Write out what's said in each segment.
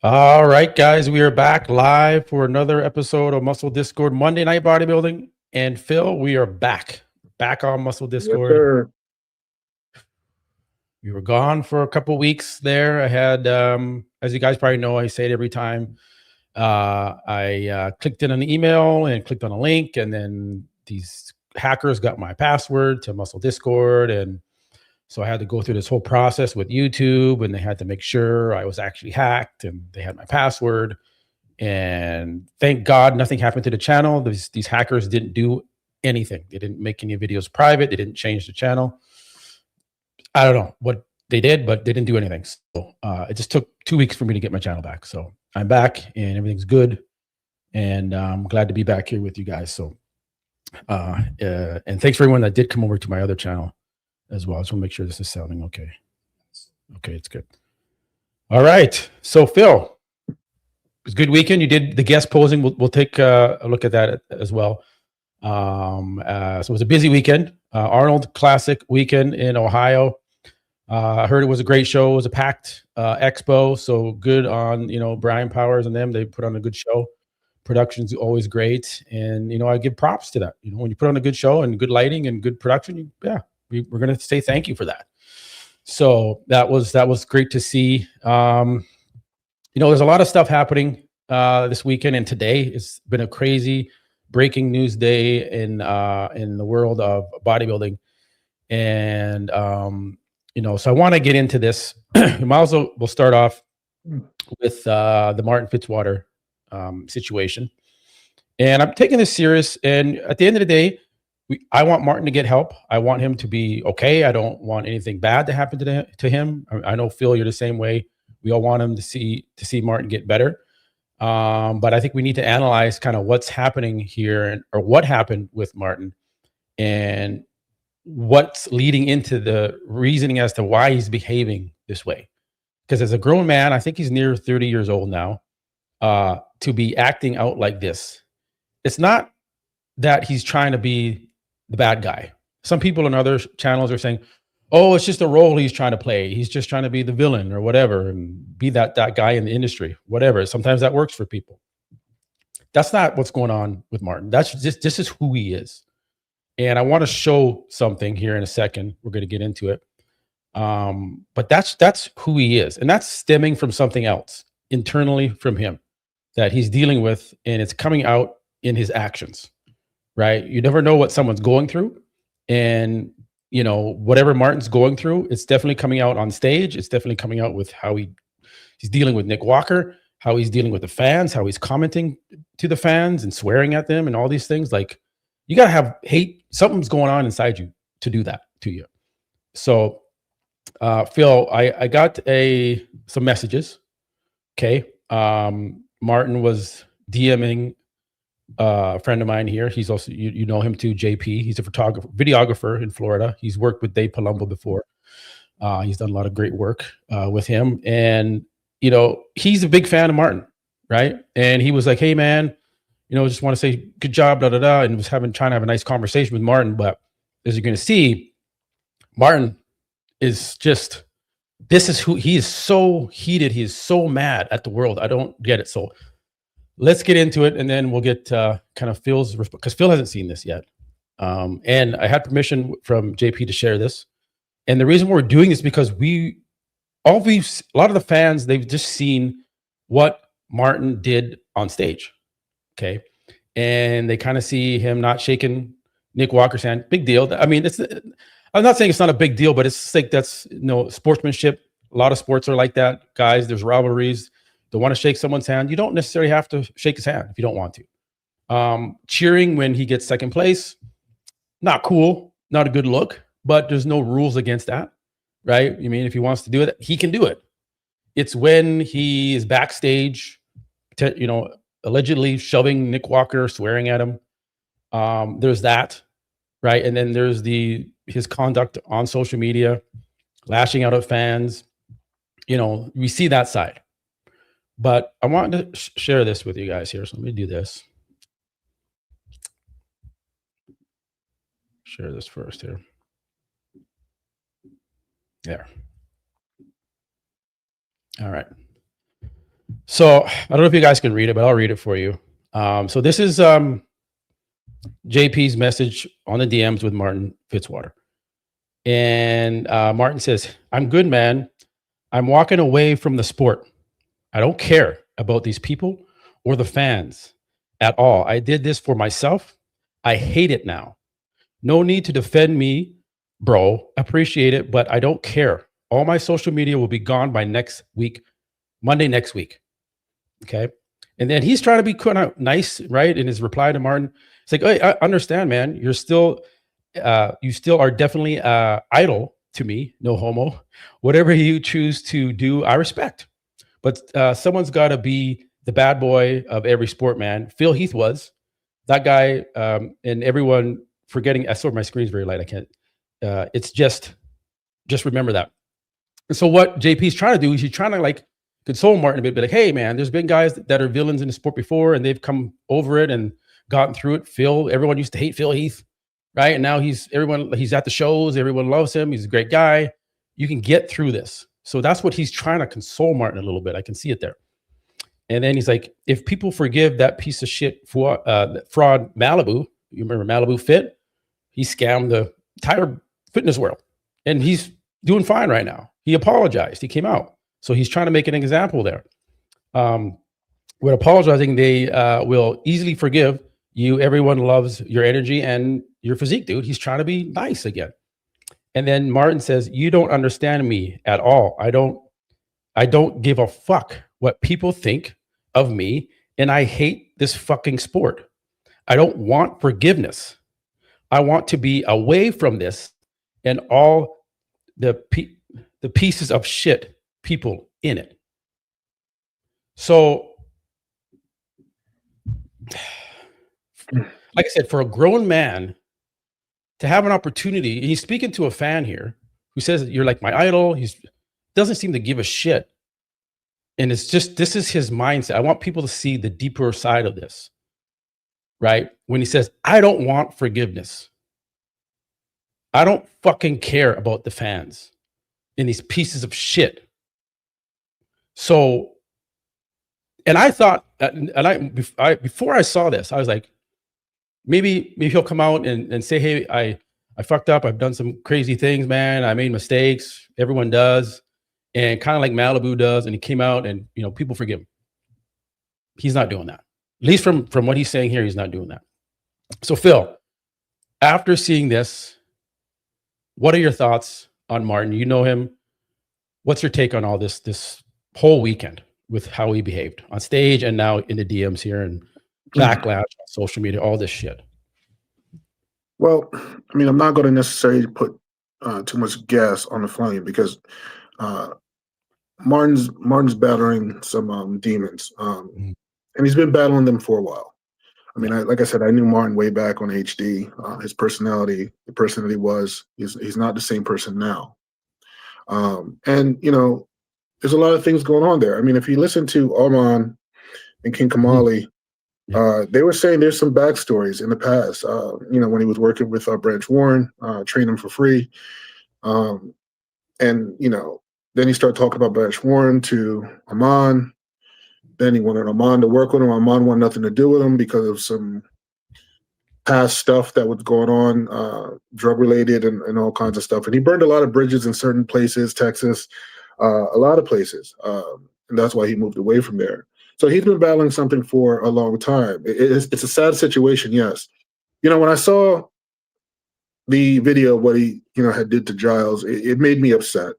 All right, guys, we are back live for another episode of Muscle Discord Monday Night Bodybuilding. And Phil, we are back on Muscle Discord. Yes, sir. We were gone for a couple weeks there. I had, as you guys probably know, I say it every time. I clicked in an email and clicked on a link, and then these hackers got my password to Muscle Discord, and so I had to go through this whole process with YouTube, and they had to make sure I was actually hacked, and they had my password. And thank God nothing happened to the channel. These hackers didn't do anything. They didn't make any videos private. They didn't change the channel. I don't know what they did, but they didn't do anything. So it just took 2 weeks for me to get my channel back. So I'm back and everything's good. And I'm glad to be back here with you guys. So and thanks for everyone that did come over to my other channel as well. I just want to make sure this is sounding okay. Okay, it's good. All right. So Phil, it was a good weekend. You did the guest posing. We'll take a look at that as well. So it was a busy weekend. Arnold Classic weekend in Ohio. I heard it was a great show. It was a packed expo. So good on, Brian Powers and them. They put on a good show. Production's always great. And, I give props to that. When you put on a good show and good lighting and good production, we're going to say thank you for that. So that was great to see. There's a lot of stuff happening this weekend, and today it's been a crazy breaking news day in the world of bodybuilding. And so I want to get into this. We'll start off with the Martin Fitzwater situation. And I'm taking this serious. And at the end of the day, I want Martin to get help. I want him to be okay. I don't want anything bad to happen to him. I know, Phil, you're the same way. We all want him to see Martin get better. But I think we need to analyze kind of what's happening here or what happened with Martin and what's leading into the reasoning as to why he's behaving this way. Because as a grown man, I think he's near 30 years old now, to be acting out like this. It's not that he's trying to be the bad guy. Some people on other channels are saying, oh, it's just a role he's trying to play. He's just trying to be the villain or whatever and be that guy in the industry, whatever. Sometimes that works for people. That's not what's going on with Martin. That's just, this is who he is. And I want to show something here in a second. We're going to get into it. But that's who he is. And that's stemming from something else internally from him that he's dealing with. And it's coming out in his actions, right? You never know what someone's going through. And whatever Martin's going through, it's definitely coming out on stage. It's definitely coming out with how he's dealing with Nick Walker, how he's dealing with the fans, how he's commenting to the fans and swearing at them and all these things. Like, you got to have hate. Something's going on inside you to do that to you. So, Phil, I got some messages. Okay. Martin was DMing a friend of mine here. He's also, you know him too, JP. He's a videographer in Florida. He's worked with Dave Palumbo before. He's done a lot of great work with him. And, he's a big fan of Martin, right? And he was like, hey, man, just want to say good job, da, da, da. And was trying to have a nice conversation with Martin. But as you're going to see, Martin is just, this is who he is. So heated. He is so mad at the world. I don't get it. So let's get into it, and then we'll get kind of Phil's response, because Phil hasn't seen this yet. And I had permission from JP to share this. And the reason we're doing this because a lot of the fans, they've just seen what Martin did on stage. Okay. And they kind of see him not shaking Nick Walker's hand. Big deal. I mean, I'm not saying it's not a big deal, but it's like that's sportsmanship. A lot of sports are like that, guys. There's rivalries. They want to shake someone's hand. You don't necessarily have to shake his hand if you don't want to. Cheering when he gets second place, not cool, not a good look, but there's no rules against that, right? I mean, if he wants to do it, he can do it. It's when he is backstage, allegedly shoving Nick Walker, swearing at him. There's that, right? And then there's his conduct on social media, lashing out at fans. We see that side. But I wanted to share this with you guys here. So let me do this. Share this first here. There. All right. So I don't know if you guys can read it, but I'll read it for you. So this is JP's message on the DMs with Martin Fitzwater. And Martin says, "I'm good, man. I'm walking away from the sport. I don't care about these people or the fans at all. I did this for myself. I hate it now. No need to defend me, bro. Appreciate it, but I don't care. All my social media will be gone by next week, Monday next week." Okay. And then he's trying to be kind of nice, right? In his reply to Martin, it's like, "Hey, I understand, man. You still are definitely idol to me, no homo. Whatever you choose to do, I respect. But someone's got to be the bad boy of every sport, man. Phil Heath was that guy, and everyone forgetting. I saw my screen's very light. I can't. It's just remember that." And so what JP's trying to do is he's trying to like console Martin a bit, be like, "Hey, man, there's been guys that are villains in the sport before, and they've come over it and gotten through it. Phil, everyone used to hate Phil Heath, right? And now he's at the shows. Everyone loves him. He's a great guy. You can get through this." So that's what he's trying to console Martin a little bit. I can see it there. And then he's like, "If people forgive that piece of shit for fraud Malibu, you remember Malibu Fit? He scammed the entire fitness world, and he's doing fine right now. He apologized. He came out. So he's trying to make an example there. With apologizing, they will easily forgive you. Everyone loves your energy and your physique, dude." He's trying to be nice again. And then Martin says, "You don't understand me at all. I don't give a fuck what people think of me, and I hate this fucking sport. I don't want forgiveness. I want to be away from this and all the pieces of shit people in it." So, like I said, for a grown man to have an opportunity, he's speaking to a fan here who says, "You're like my idol." He doesn't seem to give a shit. And it's just, this is his mindset. I want people to see the deeper side of this, right? When he says, "I don't want forgiveness. I don't fucking care about the fans and these pieces of shit." So, and I thought, before I saw this, I was like, maybe he'll come out and say, "Hey, I fucked up. I've done some crazy things, man. I made mistakes. Everyone does." And kind of like Malibu does. And he came out and, people forgive him. He's not doing that. At least from what he's saying here, he's not doing that. So Phil, after seeing this, what are your thoughts on Martin? You know him. What's your take on all this whole weekend with how he behaved on stage and now in the DMs here and backlash on social media, all this shit? Well, I mean, I'm not going to necessarily put too much gas on the flame because Martin's battling some demons, and he's been battling them for a while. I mean, like I said, I knew Martin way back on HD. His personality, the person that he was, he's not the same person now. And there's a lot of things going on there. I mean, if you listen to Armand and King Kamali, they were saying there's some backstories in the past. When he was working with Branch Warren, trained him for free, and then he started talking about Branch Warren to Armand. Then he wanted Armand to work with him. Armand wanted nothing to do with him because of some past stuff that was going on, drug-related and all kinds of stuff. And he burned a lot of bridges in certain places, Texas, a lot of places. And that's why he moved away from there. So he's been battling something for a long time. It's a sad situation, yes. When I saw the video of what he, had did to Giles, it made me upset.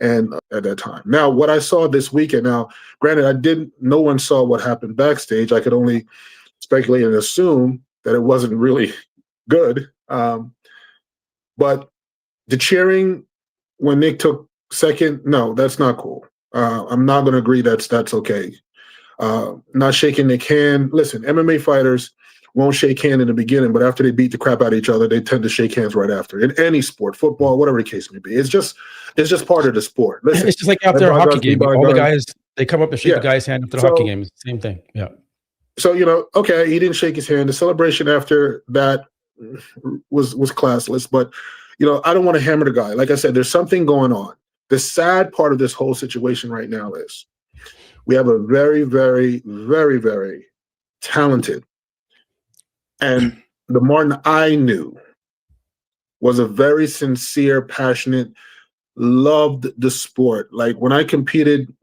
And at that time. Now, what I saw this weekend, now, granted, no one saw what happened backstage. I could only speculate and assume that it wasn't really good. But the cheering when Nick took second, no, that's not cool. I'm not going to agree that's okay. Not shaking Nick's hand. Listen, MMA fighters won't shake hand in the beginning, but after they beat the crap out of each other, they tend to shake hands right after. In any sport, football, whatever the case may be, it's just part of the sport. Listen, it's just like after a hockey game, all the guys, they come up and shake the guy's hand after the hockey game. It's the same thing. Yeah. So okay, he didn't shake his hand. The celebration after that was classless, but I don't want to hammer the guy. Like I said, there's something going on. The sad part of this whole situation right now is We have a very, very, very, very talented, and the Martin I knew was a very sincere, passionate, loved the sport. Like when I competed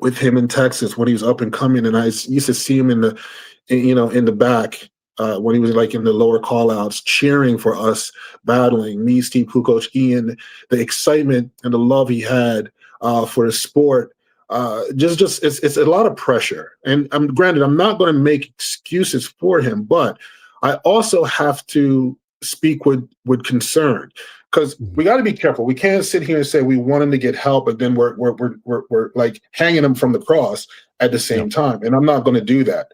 with him in Texas when he was up and coming, and I used to see him in the back when he was like in the lower call outs cheering for us battling, me, Steve, Coach Ian, the excitement and the love he had for his sport. Just it's a lot of pressure. And granted, I'm not going to make excuses for him, but I also have to speak with concern, because we got to be careful. We can't sit here and say we want him to get help, but then we're like hanging him from the cross at the same time. And I'm not going to do that.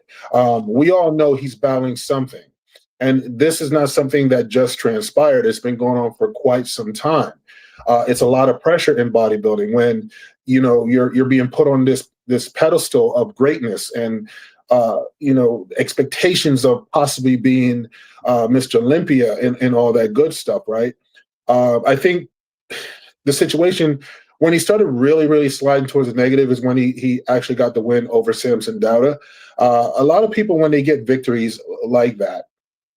We all know he's battling something, and this is not something that just transpired. It's been going on for quite some time. It's a lot of pressure in bodybuilding when you're being put on this pedestal of greatness and expectations of possibly being Mr. Olympia and all that good stuff, right? I think the situation when he started really, really sliding towards the negative is when he actually got the win over Samson Dauda. A lot of people, when they get victories like that,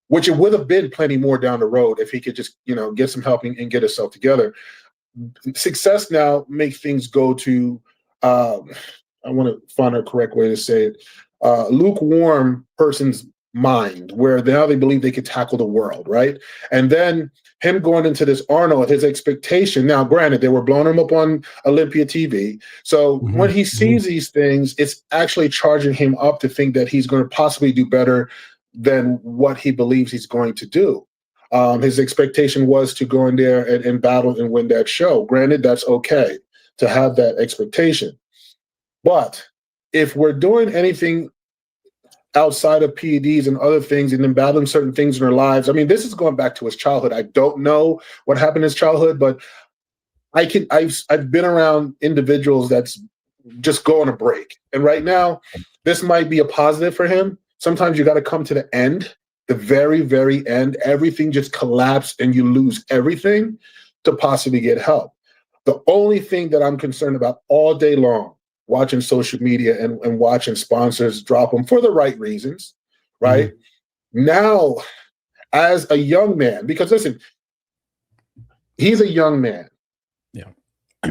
which it would have been plenty more down the road if he could just, get some help and get himself together. Success now makes things go to, I want to find a correct way to say it, lukewarm person's mind, where now they believe they could tackle the world, right? And then him going into this Arnold, his expectation. Now, granted, they were blowing him up on Olympia TV. So when he sees these things, it's actually charging him up to think that he's going to possibly do better than what he believes he's going to do. His expectation was to go in there and battle and win that show. Granted, that's okay to have that expectation. But if we're doing anything outside of PEDs and other things and then battling certain things in our lives, I mean, this is going back to his childhood. I don't know what happened in his childhood, but I've been around individuals that's just go on a break. And right now, this might be a positive for him. Sometimes you got to come to the end, the very, very end. Everything just collapsed and you lose everything to possibly get help. The only thing that I'm concerned about all day long, watching social media and watching sponsors drop them for the right reasons, right? Now, as a young man, because listen, he's a young man. Yeah.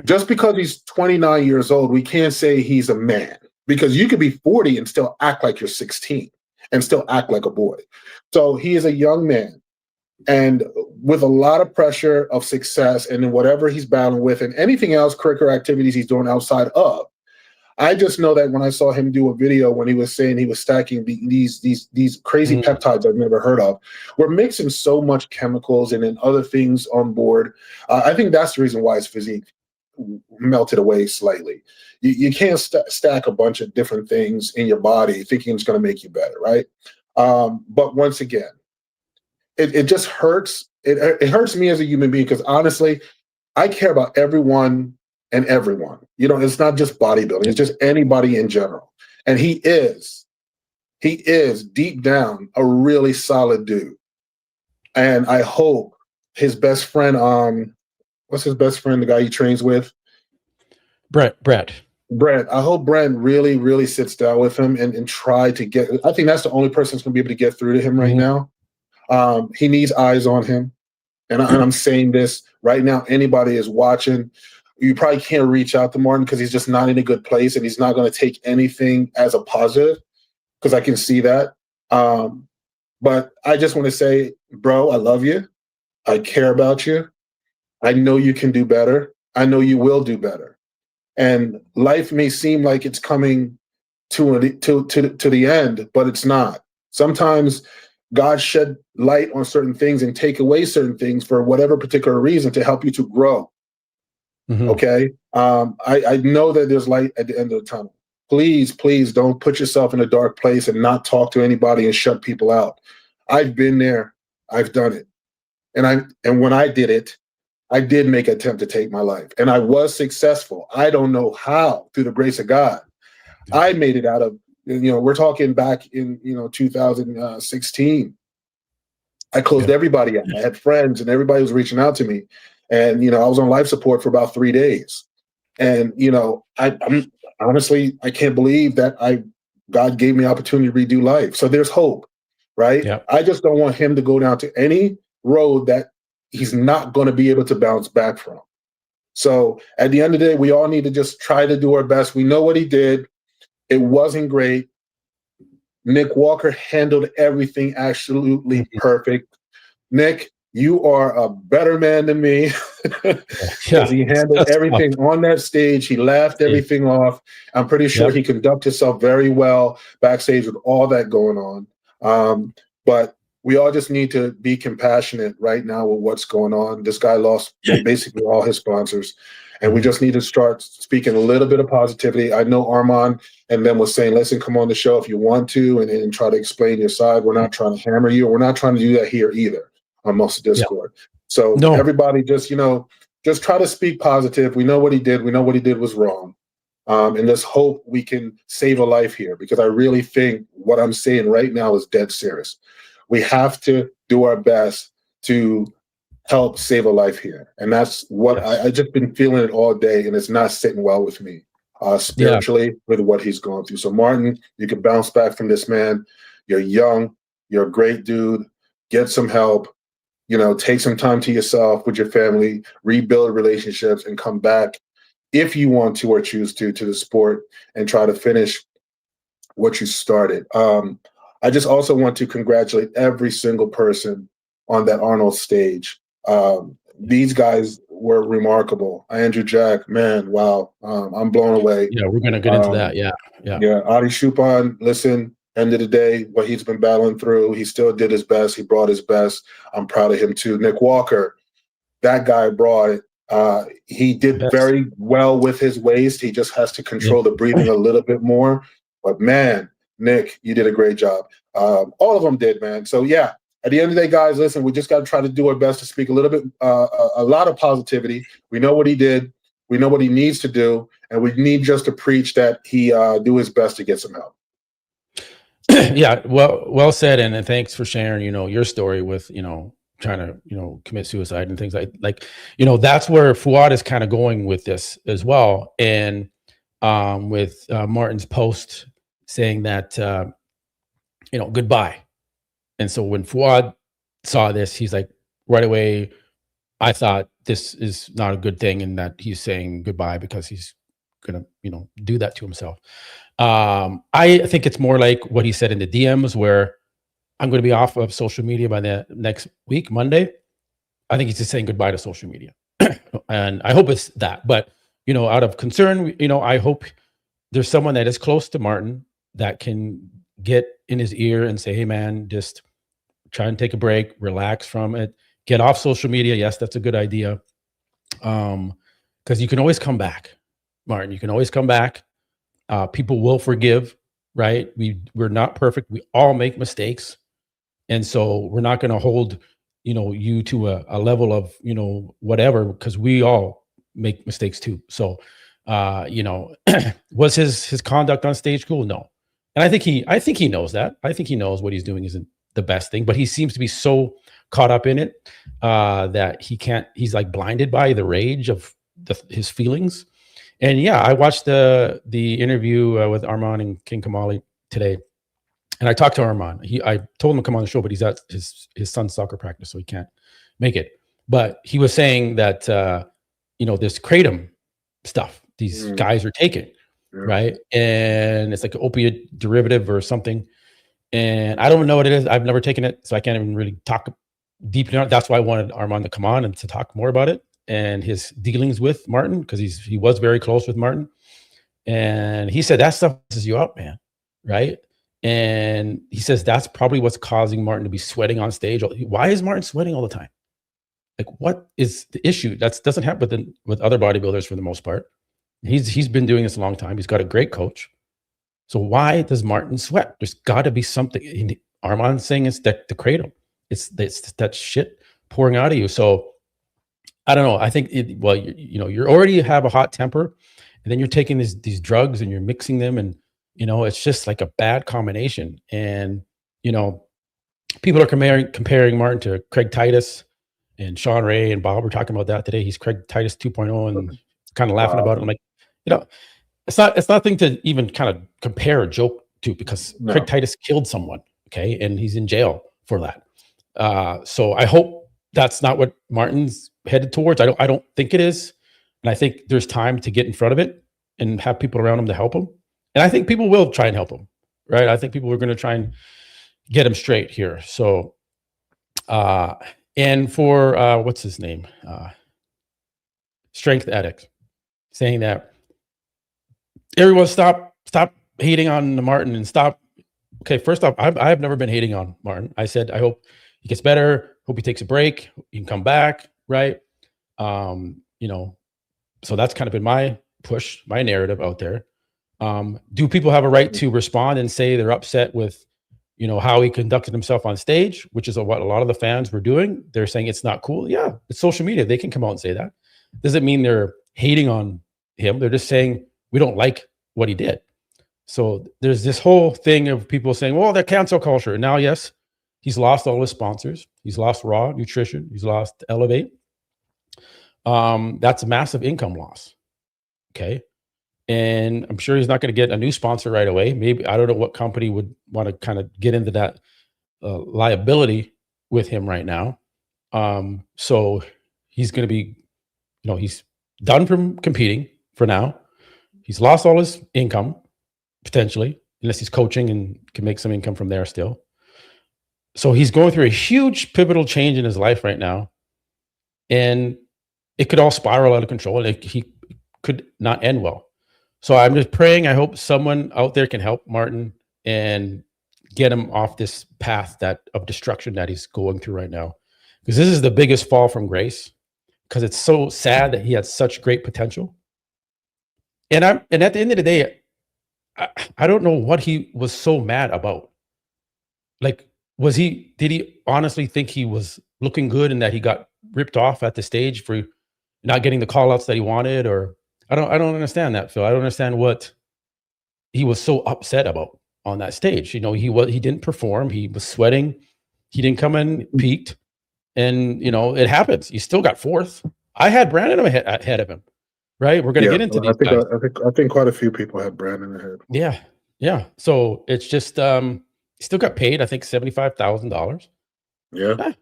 Just because he's 29 years old, we can't say he's a man, because you could be 40 and still act like you're 16 and still act like a boy. So he is a young man, and with a lot of pressure of success and in whatever he's battling with and anything else, curricular activities he's doing outside of. I just know that when I saw him do a video when he was saying he was stacking these crazy peptides I've never heard of, we're mixing so much chemicals and then other things on board. I think that's the reason why his physique melted away slightly. You can't stack a bunch of different things in your body thinking it's going to make you better, right? But once again, it just hurts. It hurts me as a human being, because honestly, I care about everyone and everyone. It's not just bodybuilding, it's just anybody in general. And he is deep down a really solid dude. And I hope his best friend, what's his best friend, the guy he trains with? Brett. I hope Brett really, really sits down with him and try to get, I think that's the only person that's going to be able to get through to him right now. He needs eyes on him. And I'm saying this right now, anybody is watching, you probably can't reach out to Martin because he's just not in a good place, and he's not going to take anything as a positive, because I can see that. But I just want to say, bro, I love you. I care about you. I know you can do better. I know you will do better. And life may seem like it's coming to the end, but it's not. Sometimes God shed light on certain things and take away certain things for whatever particular reason to help you to grow. Okay. I know that there's light at the end of the tunnel. Please don't put yourself in a dark place and not talk to anybody and shut people out. I've been there. I've done it. And when I did it, I did make an attempt to take my life, and I was successful. I don't know how, through the grace of God. I made it out of, we're talking back in, 2016. I closed everybody out. I had friends and everybody was reaching out to me. And, I was on life support for about 3 days. And, honestly, I can't believe that God gave me opportunity to redo life. So there's hope, right? Yep. I just don't want him to go down to any road that he's not going to be able to bounce back from. So at the end of the day, we all need to just try to do our best. We know what he did. It wasn't great. Nick Walker handled everything absolutely perfect. Nick, you are a better man than me because he handled everything on that stage. He laughed everything off. I'm pretty sure he conducted himself very well backstage with all that going on. But we all just need to be compassionate right now with what's going on. This guy lost basically all his sponsors, and we just need to start speaking a little bit of positivity. I know Armand and them was saying, listen, come on the show if you want to and try to explain your side. We're not trying to hammer you. We're not trying to do that here either on most of Discord. So everybody just, just try to speak positive. We know what he did. We know what he did was wrong. And let's hope we can save a life here, because I really think what I'm saying right now is dead serious. We have to do our best to help save a life here. And that's what I just been feeling it all day, and it's not sitting well with me spiritually with what he's going through. So Martin, you can bounce back from this, man. You're young. You're a great dude. Get some help. Take some time to yourself with your family, rebuild relationships, and come back if you want to or choose to the sport and try to finish what you started. I just also want to congratulate every single person on that Arnold stage. These guys were remarkable. Andrew Jack, man, wow. I'm blown away. Yeah, we're going to get into that. Yeah. Hadi Choopan, listen, end of the day, what he's been battling through, he still did his best. He brought his best. I'm proud of him too. Nick Walker, that guy brought it. He did very well with his waist. He just has to control the breathing a little bit more. But man, Nick, you did a great job. All of them did, man. So yeah, at the end of the day, guys, listen, we just got to try to do our best to speak a little bit, a lot of positivity. We know what he did. We know what he needs to do. And we need just to preach that he do his best to get some help. Yeah, well said. And thanks for sharing, your story with, trying to, commit suicide and things like, that's where Fuad is kind of going with this as well. And with Martin's post saying that, goodbye. And so when Fuad saw this, he's like, right away, I thought this is not a good thing, and that he's saying goodbye because he's gonna, do that to himself. I think it's more like what he said in the DMs, where I'm going to be off of social media by the next week, Monday. I think he's just saying goodbye to social media. And I hope it's that. But, out of concern, I hope there's someone that is close to Martin that can get in his ear and say, hey, man, just try and take a break, relax from it, get off social media. Yes, that's a good idea. Because you can always come back, Martin. You can always come back. People will forgive, right? We're not perfect. We all make mistakes. And so we're not going to hold, you to a level of, whatever, because we all make mistakes too. So, was his conduct on stage cool? No. And I think he knows that. I think he knows what he's doing isn't the best thing, but he seems to be so caught up in it that he's like blinded by the rage of his feelings. And yeah, I watched the interview with Armand and King Kamali today, and I talked to Armand. I told him to come on the show, but he's at his son's soccer practice, so he can't make it. But he was saying that this kratom stuff these guys are taking, right? And it's like an opiate derivative or something. And I don't know what it is. I've never taken it, so I can't even really talk deeply on it. That's why I wanted Armand to come on and to talk more about it and his dealings with Martin, because he was very close with Martin. And he said that stuff messes you up, man, right? And he says that's probably what's causing Martin to be sweating on stage. Why is Martin sweating all the time? Like, what is the issue? That doesn't happen with other bodybuilders for the most part. He's been doing this a long time. He's got a great coach. So why does Martin sweat? There's got to be something. Armand's saying it's the kratom. It's that shit pouring out of you. So I don't know. I think you already have a hot temper, and then you're taking these drugs and you're mixing them, and it's just like a bad combination. And people are comparing Martin to Craig Titus and Sean Ray and Bob. We're talking about that today. He's Craig Titus 2.0 and kind of laughing about it. I'm like, it's nothing to even kind of compare a joke to, because No. Craig Titus killed someone, okay, and he's in jail for that. So I hope that's not what Martin's headed towards. I don't think it is, and I think there's time to get in front of it and have people around him to help him. And I think people will try and help him, right? I think people are going to try and get him straight here. So, and for what's his name, Strength Addict, saying that everyone stop hating on Martin and stop. Okay, first off, I've never been hating on Martin. I said I hope he gets better. Hope he takes a break. He can come back, right? You know, so that's kind of been my push, my narrative out there. Do people have a right to respond and say they're upset with, you know, how he conducted himself on stage, which is what a lot of the fans were doing? They're saying it's not cool. Yeah, it's social media. They can come out and say that. Doesn't mean they're hating on him. They're just saying we don't like what he did. So there's this whole thing of people saying, well, they're cancel culture. Now, yes, he's lost all his sponsors. He's lost Raw Nutrition. He's lost Elevate. That's a massive income loss. Okay. And I'm sure he's not going to get a new sponsor right away. Maybe, I don't know what company would want to kind of get into that liability with him right now. So he's going to be, you know, he's done from competing for now. He's lost all his income, potentially, unless he's coaching and can make some income from there still. So he's going through a huge pivotal change in his life right now. And it could all spiral out of control, and he could not end well. So I'm just praying. I hope someone out there can help Martin and get him off this path of destruction that he's going through right now. Because this is the biggest fall from grace, because it's so sad that he had such great potential. And at the end of the day, I don't know what he was so mad about. Like, did he honestly think he was looking good and that he got ripped off at the stage for not getting the call outs that he wanted? Or I don't understand that, Phil. I don't understand what he was so upset about on that stage. You know, he didn't perform. He was sweating. He didn't come in peaked. And, you know, it happens. He still got fourth. I had Brandon ahead of him. Right, we're going to get into these guys. I think quite a few people had Brandon ahead. Yeah. So it's just he still got paid, I think, $75,000. Yeah.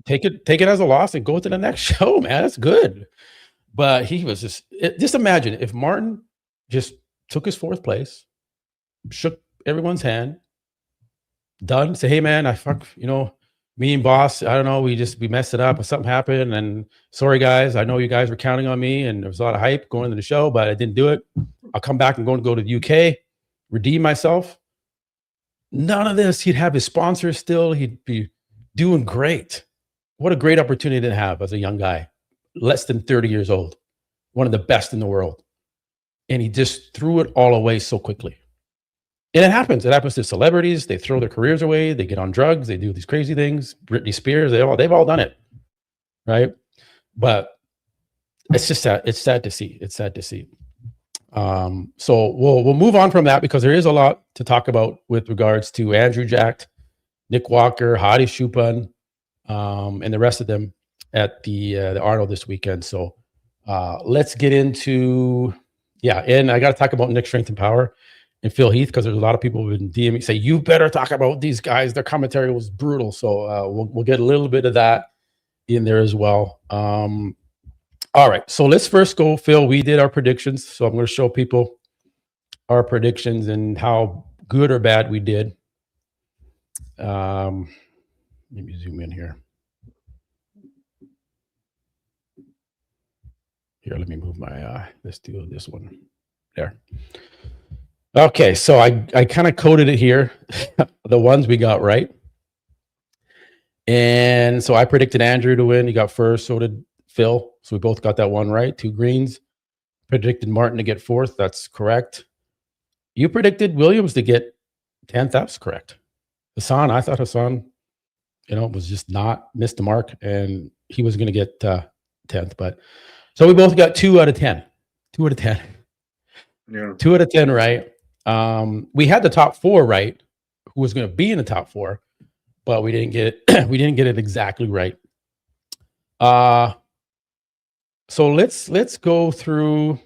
Take it as a loss and go to the next show, man. That's good. But he was just imagine if Martin just took his fourth place, shook everyone's hand, done, say, hey man, me and boss, I don't know, we messed it up or something happened, and sorry guys, I know you guys were counting on me and there was a lot of hype going into the show, but I didn't do it. I'll come back and go to the UK, redeem myself. None of this. He'd have his sponsors still. He'd be doing great. What a great opportunity to have as a young guy, less than 30 years old, one of the best in the world. And he just threw it all away so quickly. And it happens. It happens to celebrities. They throw their careers away. They get on drugs. They do these crazy things. Britney Spears, they've all done it, right? But it's just sad. It's sad to see. It's sad to see. So we'll move on from that, because there is a lot to talk about with regards to Andrew Jack, Nick Walker, Hadi Choopan, and the rest of them at the Arnold this weekend. So let's get into, and I got to talk about Nick Strength and Power and Phil Heath, because there's a lot of people who've been DMing say, you better talk about these guys. Their commentary was brutal. So we'll get a little bit of that in there as well. All right. So let's first go, Phil. We did our predictions. So I'm going to show people our predictions and how good or bad we did. Let me zoom in here. Here, let me move my, let's do this one there. Okay, so I kind of coded it here, the ones we got right. And so I predicted Andrew to win. He got first, so did Phil. So we both got that one right, 2 greens. Predicted Martin to get fourth. That's correct. You predicted Williams to get 10th. That's correct. Hassan, I thought Hassan, was just missed the mark, and he was going to get 10th. But so we both got 2 out of 10. 2 out of 10. Yeah. 2 out of 10 right. We had the top 4 right, who was going to be in the top 4, but we didn't get it. We didn't get it exactly right. So let's go through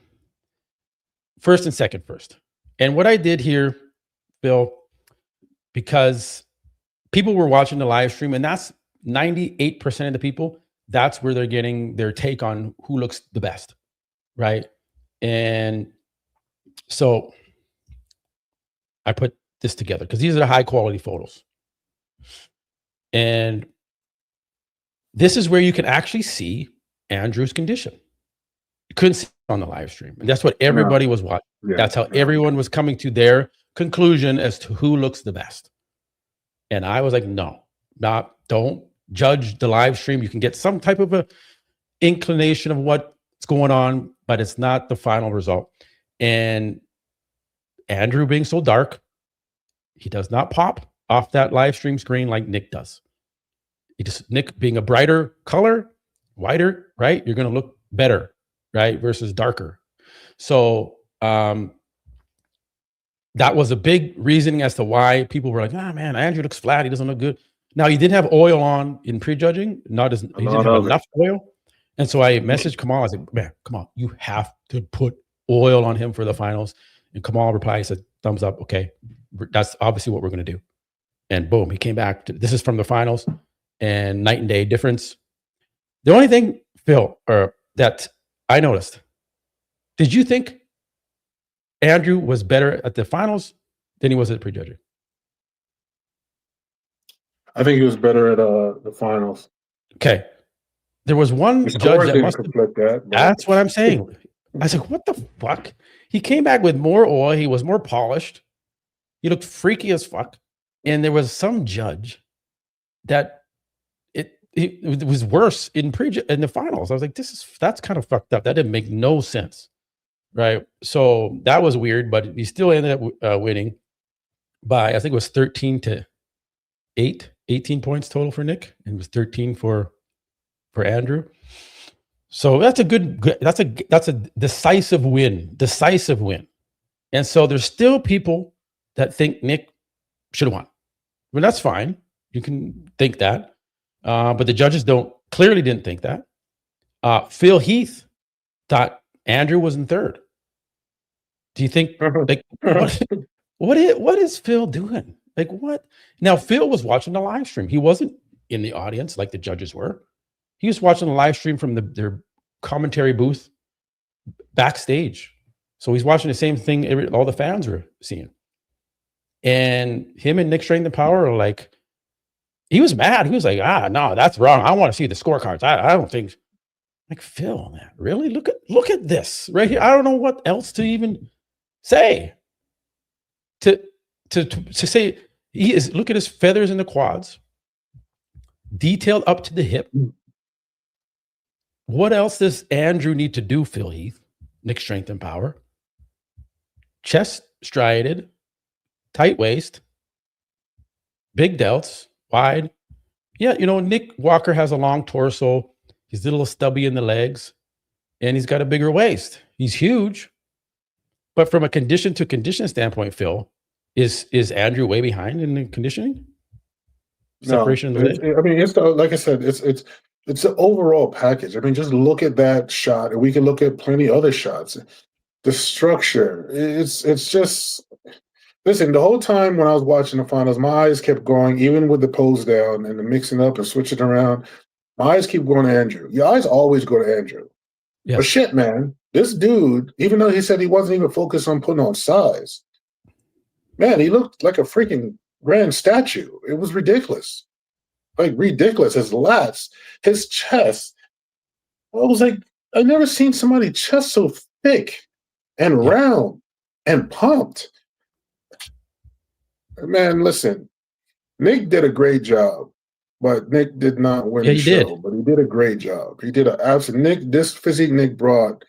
first and second first. And what I did here, Bill, because people were watching the live stream, and that's 98% of the people, that's where they're getting their take on who looks the best, right? And so I put this together because these are the high quality photos. And this is where you can actually see Andrew's condition. You couldn't see it on the live stream. And that's what everybody was watching. Yeah, that's how everyone was coming to their conclusion as to who looks the best. And I was like, no, don't judge the live stream. You can get some type of a inclination of what's going on, but it's not the final result. And Andrew being so dark, he does not pop off that live stream screen like Nick does. Nick being a brighter color, whiter, right? You're going to look better, right? Versus darker. So that was a big reasoning as to why people were like, "Ah, man, Andrew looks flat. He doesn't look good." Now, he didn't have oil on in prejudging. He didn't have enough oil. And so I messaged Kamal. I said, "Man, come on, you have to put oil on him for the finals." And Kamal replied, he said, "Thumbs up. Okay, that's obviously what we're going to do." And boom, he came back. This is from the finals, and night and day difference. The only thing, Phil, that I noticed, did you think Andrew was better at the finals than he was at prejudging? I think he was better at the finals. Okay. There was one judge that must have, that's what I'm saying. I was like, what the fuck? He came back with more oil. He was more polished. He looked freaky as fuck. And there was some judge that it was worse in the finals. I was like, that's kind of fucked up. That didn't make no sense. Right. So that was weird, but he still ended up winning by, I think it was 13-8, 18 points total for Nick. And it was 13 for Andrew. So that's a that's a decisive win. And so there's still people that think Nick should have won. I mean, that's fine. You can think that. But the judges clearly didn't think that. Phil Heath thought Andrew was in third. Do you think, like, what is Phil doing? Like, what? Now, Phil was watching the live stream. He wasn't in the audience like the judges were. He was watching the live stream from their commentary booth backstage. So he's watching the same thing all the fans were seeing. And him and Nick Strength and Power are like, he was mad. He was like, no, that's wrong. I want to see the scorecards. I don't think. Like, Phil, man, really? Look at this right here. I don't know what else to even say. To say he is, look at his feathers in the quads, detailed up to the hip. What else does Andrew need to do, Phil Heath? Nick Strength and Power. Chest striated, tight waist, big delts, wide. Yeah, Nick Walker has a long torso. He's a little stubby in the legs, and he's got a bigger waist. He's huge. But from a condition to condition standpoint, Phil, is Andrew way behind in the conditioning? Separation no, in the leg? I mean, it's like I said, it's an overall package. I mean, just look at that shot, and we can look at plenty other shots. The structure, it's just. Listen, the whole time when I was watching the finals, my eyes kept going, even with the pose down and the mixing up and switching around. My eyes keep going to Andrew. Your eyes always go to Andrew. Yeah. But shit, man, this dude, even though he said he wasn't even focused on putting on size, man, he looked like a freaking grand statue. It was ridiculous. Like, ridiculous. His lats, his chest. I was like, I've never seen somebody's chest so thick and round and pumped. Man, listen, Nick did a great job, but Nick did not win the show. But he did a great job. He did an absolute. This physique Nick brought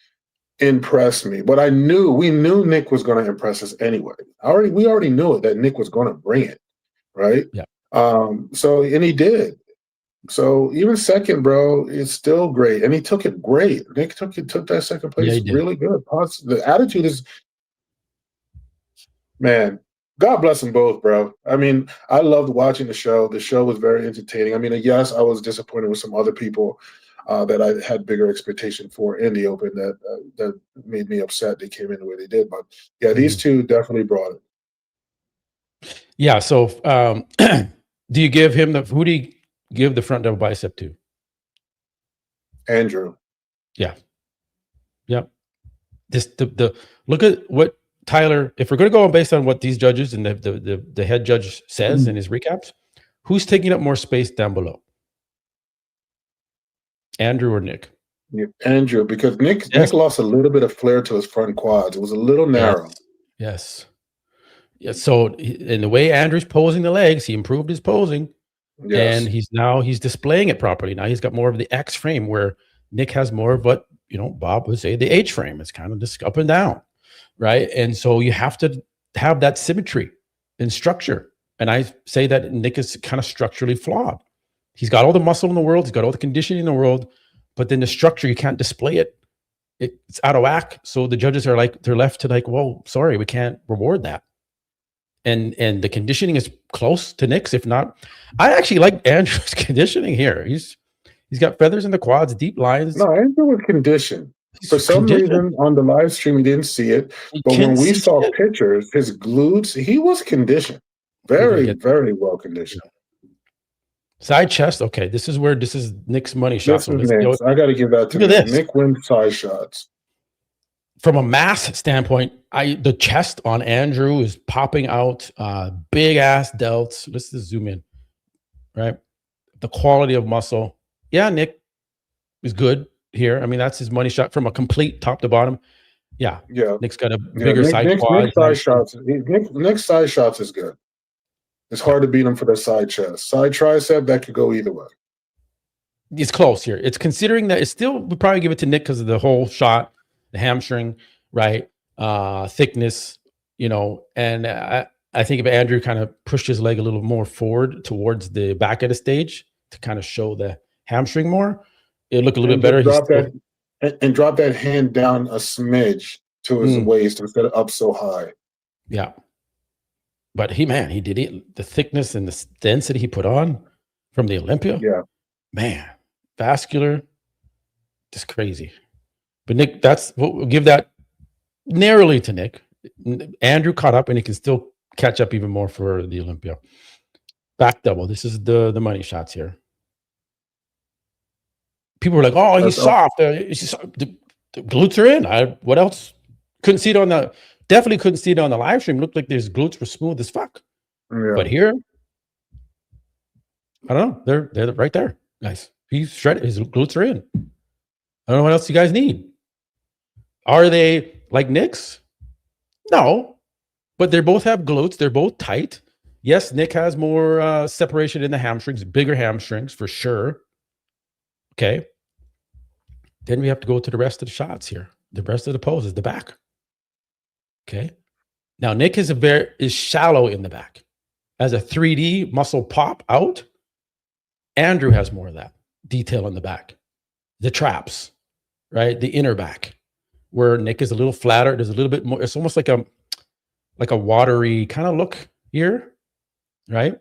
impressed me. But we knew Nick was going to impress us anyway. We already knew it, that Nick was going to bring it, right? Yeah. And he did. So even second, bro, it's still great, and he took it great. Nick took that second place really good. The attitude is, man. God bless them both, bro. I mean, I loved watching the show. The show was very entertaining. I mean, yes, I was disappointed with some other people that I had bigger expectation for in the Open that made me upset they came in the way they did. But yeah, these two definitely brought it. Yeah. So, do you give him who do you give the front double bicep to? Andrew. Yeah. Yep. The look at what Tyler, if we're going to go based on what these judges and the head judge says in his recaps, who's taking up more space down below? Andrew or Nick? Yeah, Andrew, because Nick lost a little bit of flair to his front quads. It was a little narrow. Yes. Yeah. So in the way Andrew's posing the legs, he improved his posing. Yes. And he's displaying it properly. Now he's got more of the X frame where Nick has more of what, Bob would say the H frame. It's kind of just up and down. Right. And so you have to have that symmetry in structure. And I say that Nick is kind of structurally flawed. He's got all the muscle in the world. He's got all the conditioning in the world. But then the structure, you can't display it. It's out of whack. So the judges are they're left to well, sorry, we can't reward that. And the conditioning is close to Nick's, if not. I actually like Andrew's conditioning here. He's got feathers in the quads, deep lines. No, Andrew was conditioned. For some reason, on the live stream, he didn't see it. But when we saw pictures, his glutes, he was conditioned. Very, very well conditioned. Side chest. Okay, this is Nick's money shot. This is Nick's. I got to give that to Nick. Nick wins side shots. From a mass standpoint, the chest on Andrew is popping out. Big ass delts. Let's just zoom in. Right, the quality of muscle. Yeah, Nick is good here. I mean, that's his money shot from a complete top to bottom. Yeah. Nick's got a bigger side quad. Nick's side shots. Nick's side shots is good. It's hard to beat him for the side chest. Side tricep, that could go either way. It's close here. It's considering that it's still, we'd probably give it to Nick because of the whole shot, the hamstring, right? Thickness, and I think if Andrew kind of pushed his leg a little more forward towards the back of the stage to kind of show the hamstring more, it'd look a little bit better. Drop that hand down a smidge to his waist instead of up so high. Yeah. But he did it. The thickness and the density he put on from the Olympia. Yeah. Man, vascular, just crazy. But Nick, we'll give that narrowly to Nick. Andrew caught up and he can still catch up even more for the Olympia. Back double. This is the money shots here. People were like, "Oh, he's soft. The glutes are in." What else? Definitely couldn't see it on the live stream. Looked like his glutes were smooth as fuck. Yeah. But here, I don't know. They're right there, guys. He's shredded. His glutes are in. I don't know what else you guys need. Are they like Nick's? No, but they both have glutes. They're both tight. Yes, Nick has more separation in the hamstrings, bigger hamstrings for sure. Okay. Then we have to go to the rest of the shots here. The rest of the poses, the back. Okay. Now Nick is shallow in the back. As a 3D muscle pop out, Andrew has more of that detail in the back. The traps, right? The inner back, where Nick is a little flatter. There's a little bit more. It's almost like a watery kind of look here, right?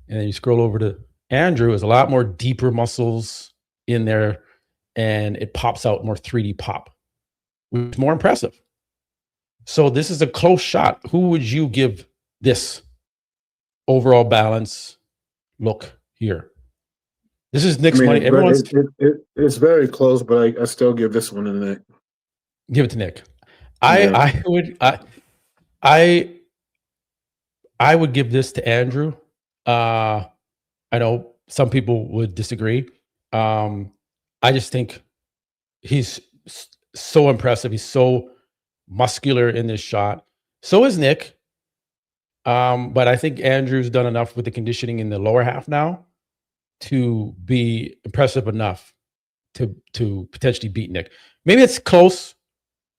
And then you scroll over to Andrew, is a lot more deeper muscles in there, and it pops out more 3D pop, which is more impressive. So this is a close shot. Who would you give this overall balance look here? This is Nick's money. It's very close, but I still give this one to Nick. Give it to Nick. I would give this to Andrew. I know some people would disagree. I just think he's so impressive. He's so muscular in this shot. So is Nick. But I think Andrew's done enough with the conditioning in the lower half now to be impressive enough to potentially beat Nick. Maybe it's close.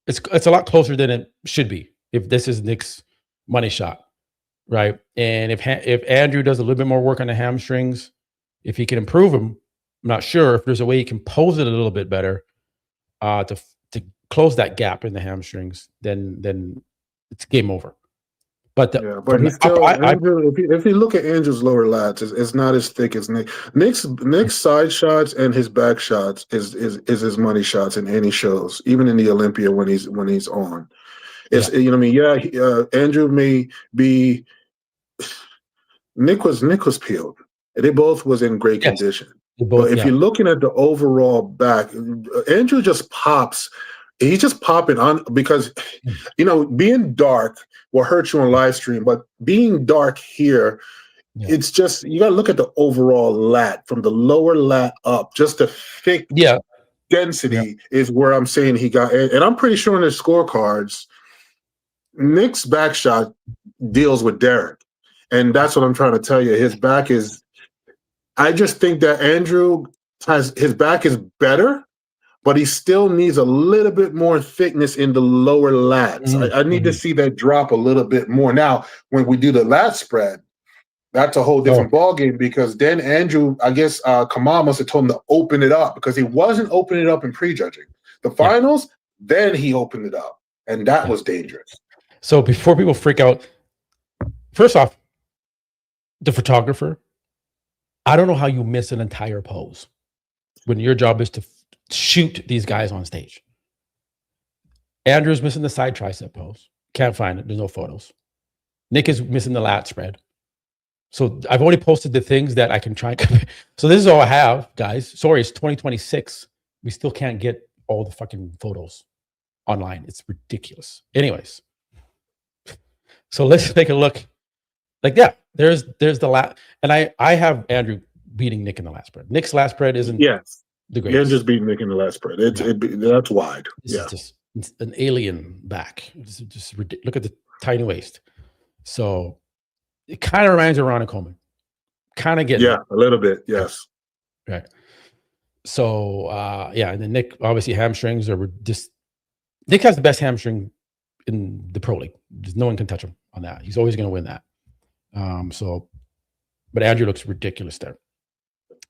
It's a lot closer than it should be if this is Nick's money shot, right? And if Andrew does a little bit more work on the hamstrings, if he can improve them, I'm not sure if there's a way he can pose it a little bit better to close that gap in the hamstrings, then it's game over. But Yeah, but he's still Andrew. If you look at Andrew's lower lats, it's not as thick as Nick. Nick's side shots and his back shots is his money shots in any shows, even in the Olympia when he's on. It's you know what I mean. Yeah, Andrew may be. Nick was peeled. They both was in great condition. But if you're looking at the overall back, Andrew just pops. He's just popping on because, you know, being dark will hurt you on live stream, but being dark here, it's just, you got to look at the overall lat from the lower lat up. Just the thick density is where I'm saying he got. And I'm pretty sure in his scorecards, Nick's back shot deals with Derek. And that's what I'm trying to tell you. His back is, I just think that Andrew his back is better, but he still needs a little bit more thickness in the lower lats. I need to see that drop a little bit more. Now, when we do the lat spread, that's a whole different ballgame because then Andrew, I guess Kamal must have told him to open it up because he wasn't opening it up in prejudging. The finals, then he opened it up, and that was dangerous. So before people freak out, first off, the photographer, I don't know how you miss an entire pose when your job is to shoot these guys on stage. Andrew's missing the side tricep pose. Can't find it. There's no photos. Nick is missing the lat spread. So I've only posted the things that I can try. So this is all I have, guys. Sorry, it's 2026. We still can't get all the fucking photos online. It's ridiculous. Anyways, so let's take a look. Like, there's the lat. And I have Andrew beating Nick in the lat spread. Nick's lat spread isn't the greatest. Andrew's beating Nick in the lat spread. That's wide. It's an alien back. It's just ridiculous. Look at the tiny waist. So it kind of reminds me of Ronnie Coleman. Kind of getting a little bit, yes. Right. So and then Nick, obviously hamstrings are just Nick has the best hamstring in the pro league. Just no one can touch him on that. He's always going to win that. But Andrew looks ridiculous there.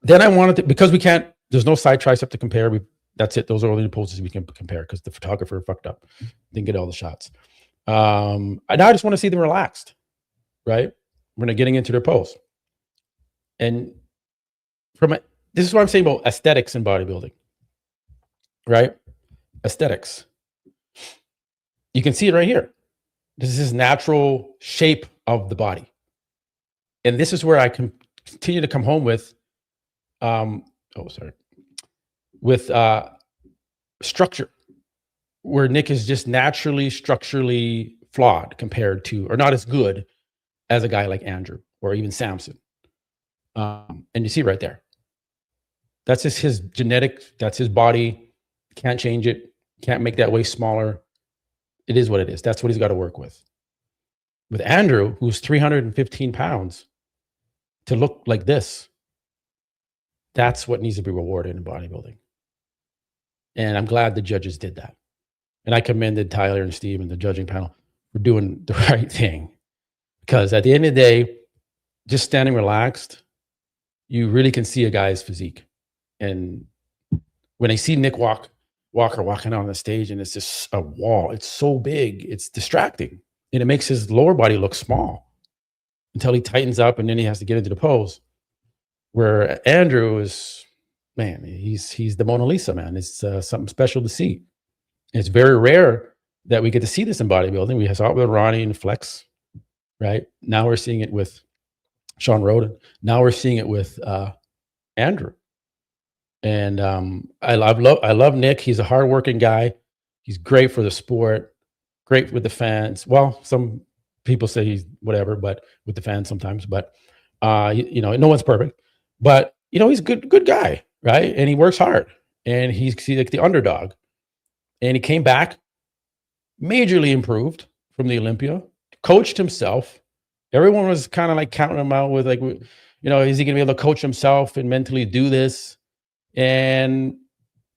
Then I wanted to, because we can't, there's no side tricep to compare. That's it. Those are only the poses we can compare because the photographer fucked up. Didn't get all the shots. Now I just want to see them relaxed, right? We're not getting into their pose. And this is what I'm saying about aesthetics in bodybuilding, right? Aesthetics. You can see it right here. This is his natural shape of the body. And this is where I can continue to come home with, with structure, where Nick is just naturally, structurally flawed compared to, or not as good as a guy like Andrew or even Samson. And you see right there, that's just his genetic, that's his body. Can't change it. Can't make that waist smaller. It is what it is. That's what he's got to work with. With Andrew, who's 315 pounds, to look like this, that's what needs to be rewarded in bodybuilding. And I'm glad the judges did that. And I commended Tyler and Steve and the judging panel for doing the right thing. Because at the end of the day, just standing relaxed, you really can see a guy's physique. And when I see Nick Walker walking out on the stage and it's just a wall, it's so big, it's distracting. And it makes his lower body look small until he tightens up and then he has to get into the pose. Where Andrew is, man, he's the Mona Lisa, man. It's something special to see. It's very rare that we get to see this in bodybuilding. We saw it with Ronnie and Flex, right? Now we're seeing it with Sean Roden. Now we're seeing it with Andrew. And I love Nick. He's a hardworking guy. He's great for the sport, great with the fans. Well, some people say he's whatever, but with the fans sometimes. But you know, no one's perfect. But you know, he's a good guy, right? And he works hard. And he's like the underdog. And he came back, majorly improved from the Olympia, coached himself. Everyone was kind of like counting him out with like, you know, is he going to be able to coach himself and mentally do this? And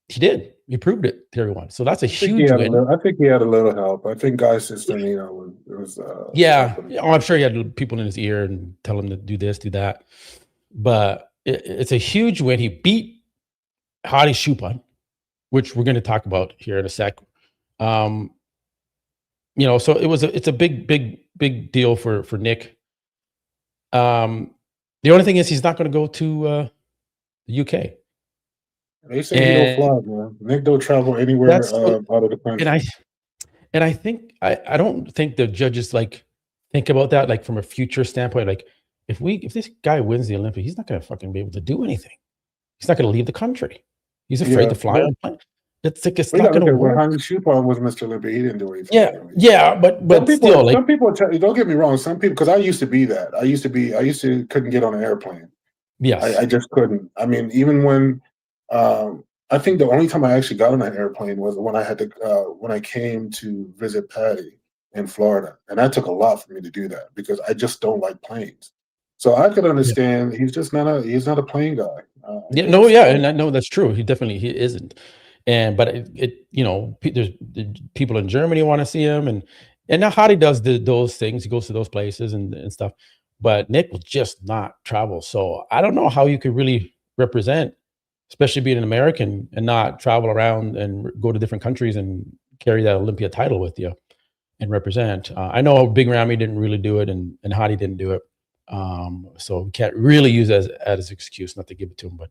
he did. He proved it to everyone. So that's a huge win. I think he had a little help. I think Guy's system, you know, was I'm sure he had people in his ear and tell him to do this, do that. But it's a huge win. He beat Hadi Choopan, which we're going to talk about here in a sec. You know, so it's a big big deal for Nick. The only thing is he's not going to go to the UK. They say he don't fly, man. Nick don't travel anywhere out of the country. And I think I don't think the judges like think about that like from a future standpoint. Like if this guy wins the Olympics, he's not going to fucking be able to do anything. He's not going to leave the country. He's afraid to fly on a plane. It's like it's not going to work. When Hadi Choopan was Mr. Olympia, he didn't do anything. Yeah, but some people don't get me wrong. Some people, because I used to be that. I used to couldn't get on an airplane. Yes, I just couldn't. I mean, even when I think the only time I actually got on an airplane was when I came to visit Patty in Florida, and that took a lot for me to do that because I just don't like planes. So I could understand he's just not a plane guy. And I know that's true. He isn't. But there's people in Germany want to see him, and now Hadi does those things. He goes to those places and stuff. But Nick will just not travel. So I don't know how you could really represent, especially being an American, and not travel around and go to different countries and carry that Olympia title with you and represent. I know Big Ramy didn't really do it, and Hadi didn't do it. So we can't really use it as an excuse not to give it to him. But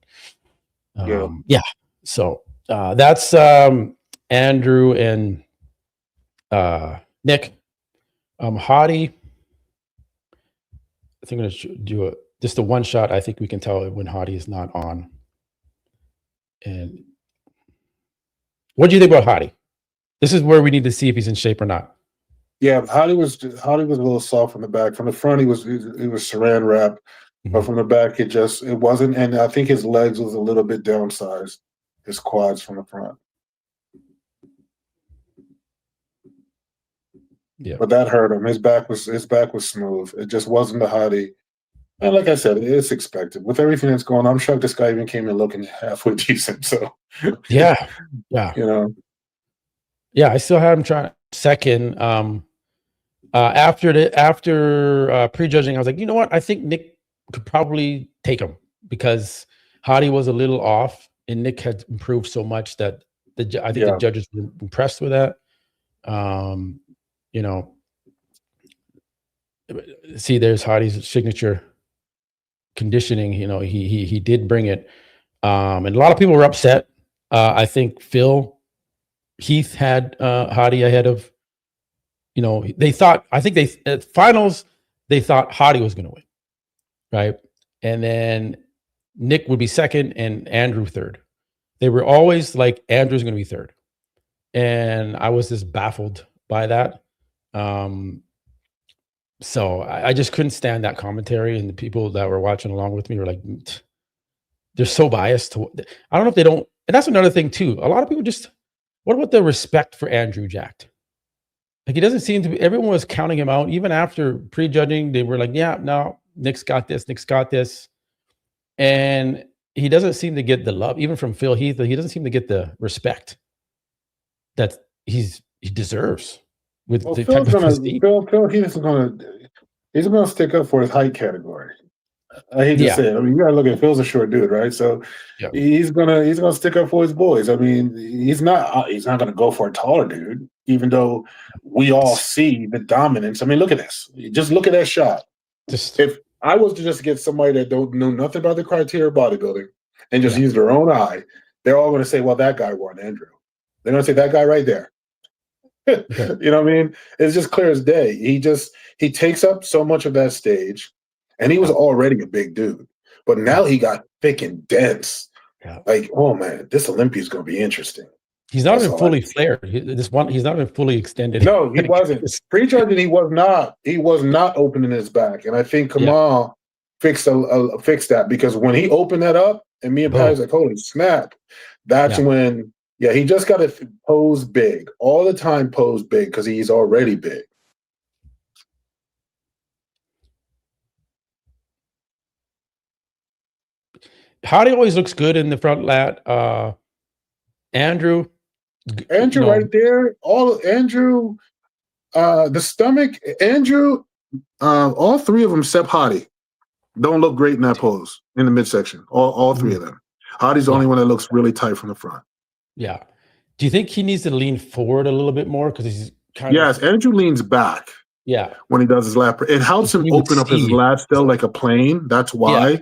so that's Andrew and Nick. Hadi, I think I'm gonna do just the one shot. I think we can tell when Hadi is not on. And what do you think about Hadi? This is where we need to see if he's in shape or not. Yeah, Hadi was a little soft from the back. From the front, he was saran wrap, but from the back, it wasn't. And I think his legs was a little bit downsized, his quads from the front. Yeah, but that hurt him. His back was smooth. It just wasn't the Hadi. And like I said, it's expected with everything that's going on. I'm shocked this guy even came in looking halfway decent. So yeah, yeah. I still have him trying second. After prejudging, I was like, you know what? I think Nick could probably take him because Hadi was a little off, and Nick had improved so much that the judges were impressed with that. See, there's Hadi's signature conditioning. He did bring it, and a lot of people were upset. I think Heath had Hadi ahead of. At finals they thought Hadi was going to win, right? And then Nick would be second and Andrew third. They were always like Andrew's going to be third, and I was just baffled by that. So I just couldn't stand that commentary, and the people that were watching along with me were like, they're so biased. I don't know if they don't, and that's another thing too. A lot of people what about the respect for Andrew Jacked? Like, he doesn't seem to be, everyone was counting him out. Even after prejudging, they were like, yeah, no, Nick's got this. And he doesn't seem to get the love, even from Phil Heath. He doesn't seem to get the respect that he deserves. With the type of physique. Phil Heath is he's gonna stick up for his height category. I hate to say it. I mean, you gotta look at Phil's a short dude, right? So he's gonna stick up for his boys. I mean, he's not gonna go for a taller dude, even though we all see the dominance. I mean, look at this. Just look at that shot. If I was to just get somebody that don't know nothing about the criteria of bodybuilding and just use their own eye, they're all gonna say, well, that guy won, Andrew. They're gonna say that guy right there. Okay. You know what I mean? It's just clear as day. He takes up so much of that stage. And he was already a big dude, but now he got thick and dense. Yeah. Like, oh man, this Olympia is going to be interesting. He's not even fully flared. He's not even fully extended. No, he wasn't. Prejudging, he was not. He was not opening his back, and I think Kamal fixed that because when he opened that up, and me and Pat's like, holy snap! That's when, he just got to pose big all the time. Pose big because he's already big. Hadi always looks good in the front lat. Andrew right there. Andrew, the stomach. Andrew, all three of them, except Hadi, don't look great in that pose in the midsection. All three of them. Hadi's the only one that looks really tight from the front. Yeah. Do you think he needs to lean forward a little bit more because he's kind of? Yes, Andrew leans back. Yeah. when he does his lat. It helps him You would open up his see. lats still like a plane. That's why. Yeah.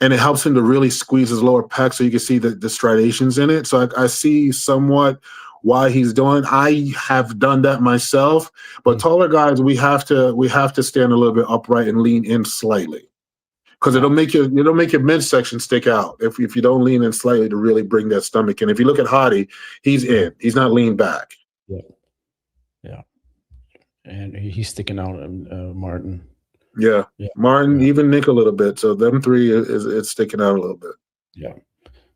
And it helps him to really squeeze his lower pec so you can see the striations in it. So I see somewhat why he's doing. I have done that myself, but taller guys, we have to stand a little bit upright and lean in slightly. Because it'll make your midsection stick out if you don't lean in slightly to really bring that stomach in. If you look at Hadi, he's in. He's not leaned back. Yeah. Yeah. And he's sticking out, Martin. Yeah. Martin, even Nick a little bit. So them three it's sticking out a little bit. Yeah.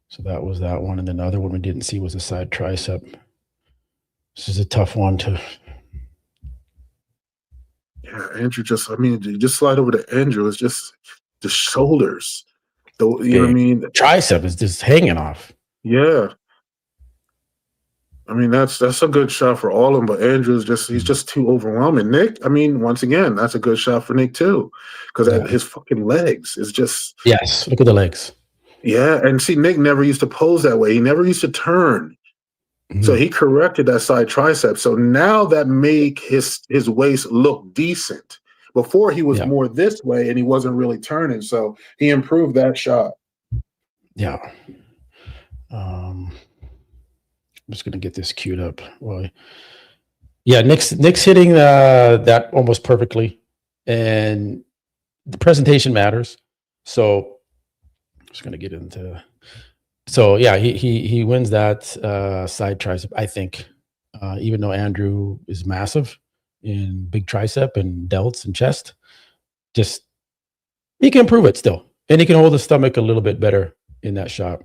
So that was that one. And then the other one we didn't see was the side tricep. This is a tough one to. Yeah, Andrew you just slide over to Andrew. It's just the shoulders. You know what I mean? The tricep is just hanging off. Yeah. I mean, that's a good shot for all of them, but Andrew's he's just too overwhelming. Nick, I mean, once again, that's a good shot for Nick too. Because his fucking legs is just. Yes, look at the legs. Yeah, and see, Nick never used to pose that way. He never used to turn. So he corrected that side tricep. So now that make his waist look decent. Before he was more this way and he wasn't really turning. So he improved that shot. Yeah. I'm just gonna get this queued up. Well, yeah, Nick's hitting that almost perfectly, and the presentation matters. So I'm just gonna get into. So yeah, he wins that side tricep. I think, even though Andrew is massive in big tricep and delts and chest, just he can improve it still, and he can hold the stomach a little bit better in that shot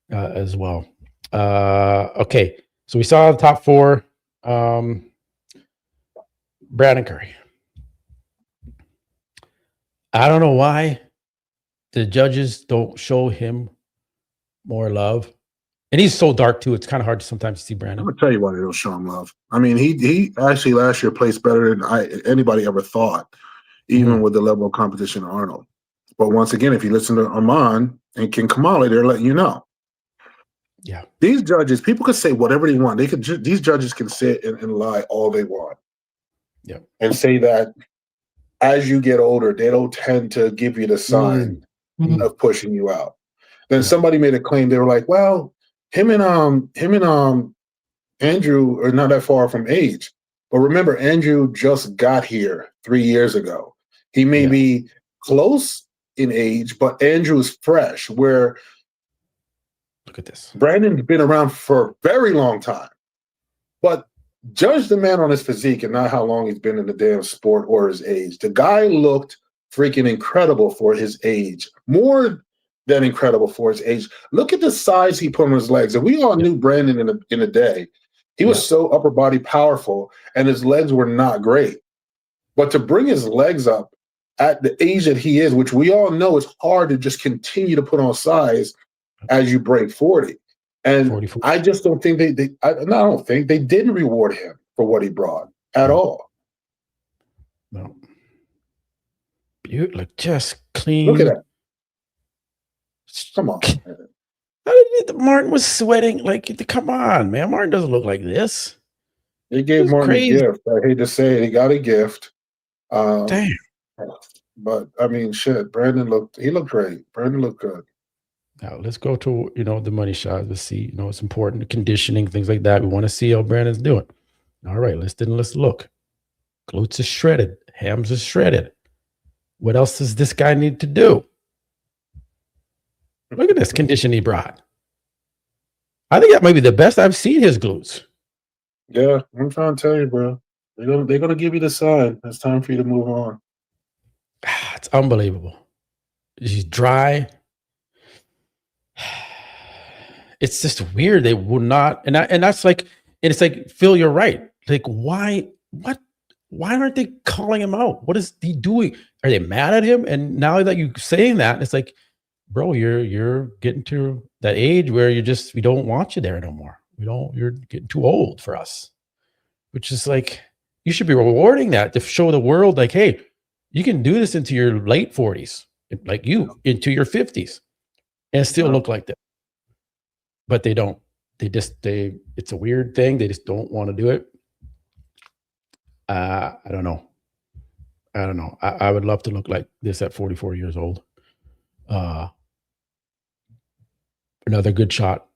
as well. Okay, so we saw the top four. Brandon Curry. I don't know why the judges don't show him more love, and he's so dark too. It's kind of hard to sometimes see Brandon. I'm gonna tell you why they don't show him love. I mean, he actually last year placed better than anybody ever thought, even with the level of competition of Arnold. But once again, if you listen to Aman and King Kamali, they're letting you know. Yeah, these judges, people could say whatever they want. These judges can sit and lie all they want. Yeah, and say that as you get older, they don't tend to give you the sign of pushing you out. Then somebody made a claim. They were like, "Well, him and Andrew are not that far from age." But remember, Andrew just got here 3 years ago. He may be close in age, but Andrew's fresh. Where look at this. Brandon's been around for a very long time. But judge the man on his physique and not how long he's been in the damn sport or his age. The guy looked freaking incredible for his age. More than incredible for his age. Look at the size he put on his legs. And we all knew Brandon in a day. He was so upper body powerful, and his legs were not great. But to bring his legs up at the age that he is, which we all know is hard to just continue to put on size as you break 40. And 44. I just don't think they didn't reward him for what he brought at all. No. Look, just clean. Look at that. Come on. Martin was sweating. Like, come on, man. Martin doesn't look like this. They gave Martin a gift. I hate to say it. He got a gift. Damn. But, I mean, shit. Brandon looked great. Brandon looked good. Now, let's go to, the money shot. Let's see, it's important. Conditioning, things like that. We want to see how Brandon's doing. All right, let's look. Glutes is shredded. Hams is shredded. What else does this guy need to do? Look at this condition he brought. I think that might be the best I've seen his glutes. Yeah, I'm trying to tell you, bro. They're gonna give you the sign. It's time for you to move on. It's unbelievable. He's dry. It's just weird. They will not, and that's like, and it's like, Phil, you're right. Like, why aren't they calling him out? What is he doing? Are they mad at him? And now that you're saying that, it's like, bro, you're getting to that age where we don't want you there no more. You're getting too old for us. Which is like, you should be rewarding that to show the world, like, hey, you can do this into your late 40s, like into your 50s, and still look like that. But they don't. It's a weird thing. They just don't want to do it. I don't know. I don't know. I would love to look like this at 44 years old. Another good shot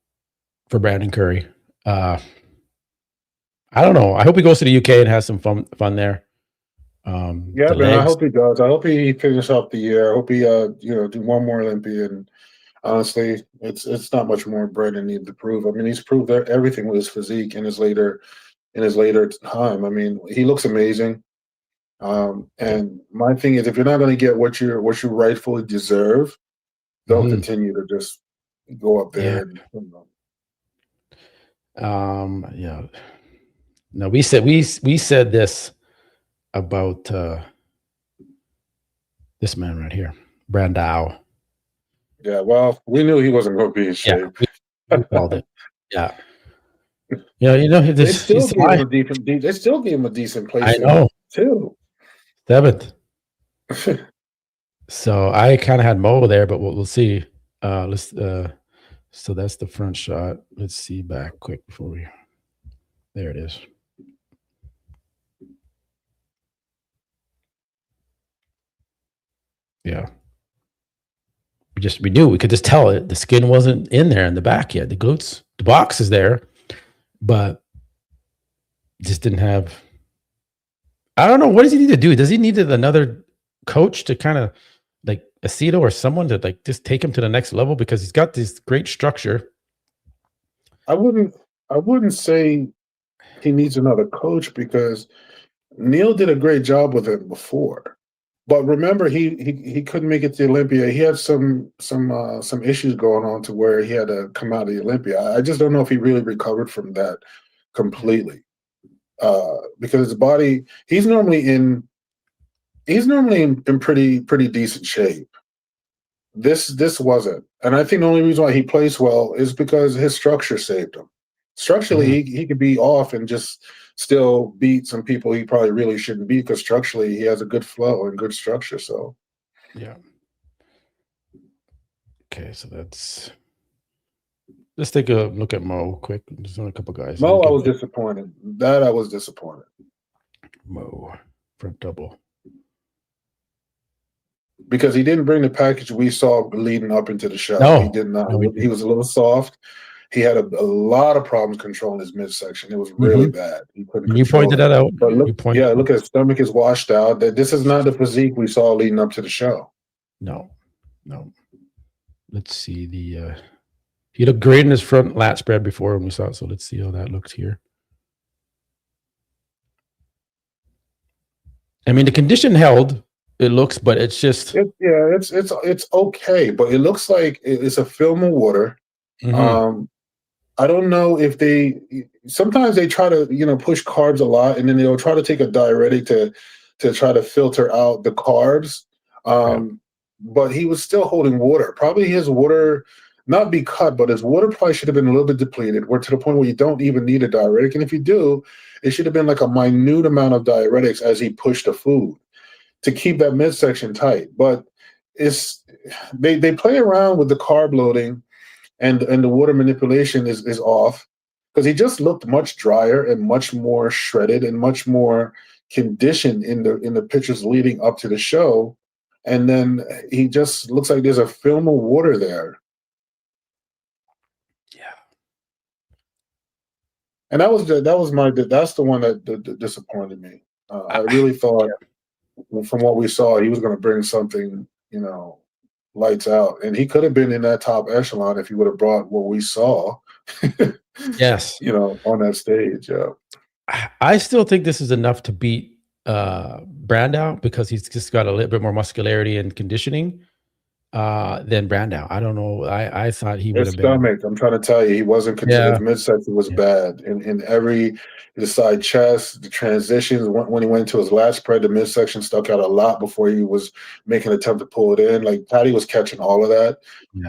for Brandon Curry. I don't know. I hope he goes to the UK and has some fun there. Yeah, The man. I legs. hope he does. I hope he finishes off the year. I hope he, do one more Olympian. Honestly, it's not much more Brandon needs to prove. I mean, he's proved everything with his physique in his later time. I mean, he looks amazing. And my thing is, if you're not going to get what you rightfully deserve, don't continue to just go up there and. Yeah. No, we said this about this man right here, Brandao. Yeah, well, we knew he wasn't going to be in shape. Yeah, we called it. Yeah. Yeah, you know, They still gave him a decent. They still gave him a decent place. I know. Too. 7th. So I kind of had Mo there, but we'll see. So that's the front shot. Let's see back quick before we. There it is. Yeah. We knew, we could just tell it. The skin wasn't in there in the back yet. The glutes, the box is there, but just didn't have. I don't know. What does he need to do? Does he need another coach to kind of like Aceto or someone to like just take him to the next level, because he's got this great structure? I wouldn't say he needs another coach, because Neil did a great job with him before. But remember, he couldn't make it to the Olympia. He had some issues going on to where he had to come out of the Olympia. I just don't know if he really recovered from that completely, because his body. He's normally in pretty decent shape. This wasn't, and I think the only reason why he plays well is because his structure saved him. Structurally, he could be off and just still beat some people he probably really shouldn't beat, because structurally he has a good flow and good structure. So, yeah. Okay, so let's take a look at Mo quick. There's only a couple guys. Mo, I was disappointed. I was disappointed. Mo front double. Because he didn't bring the package we saw leading up into the show. No, he did not. No, he was a little soft. He had a lot of problems controlling his midsection. It was really bad. He couldn't. You pointed that out. But look at his stomach is washed out. That this is not the physique we saw leading up to the show. No. Let's see he looked great in his front lat spread before when we saw it. So let's see how that looks here. I mean, the condition held. It looks, but it's just it's okay, but it looks like it's a film of water. I don't know if sometimes they try to push carbs a lot, and then they'll try to take a diuretic to try to filter out the carbs. But he was still holding water. Probably his water not be cut, but his water probably should have been a little bit depleted. We're to the point where you don't even need a diuretic, and if you do, it should have been like a minute amount of diuretics as he pushed the food to keep that midsection tight. But they play around with the carb loading and the water manipulation is off, because he just looked much drier and much more shredded and much more conditioned in the pictures leading up to the show. And then he just looks like there's a film of water there. Yeah. And that's the one that disappointed me. I really thought from what we saw, he was going to bring something, lights out, and he could have been in that top echelon if he would have brought what we saw. Yes, on that stage. Yeah, I still think this is enough to beat Brandao, because he's just got a little bit more muscularity and conditioning than Brandao. I don't know. I thought he would have been. Stomach. I'm trying to tell you, he wasn't considered. His midsection was bad in every the side chest, the transitions. When he went into his lat spread, the midsection stuck out a lot before he was making an attempt to pull it in. Like Hadi was catching all of that,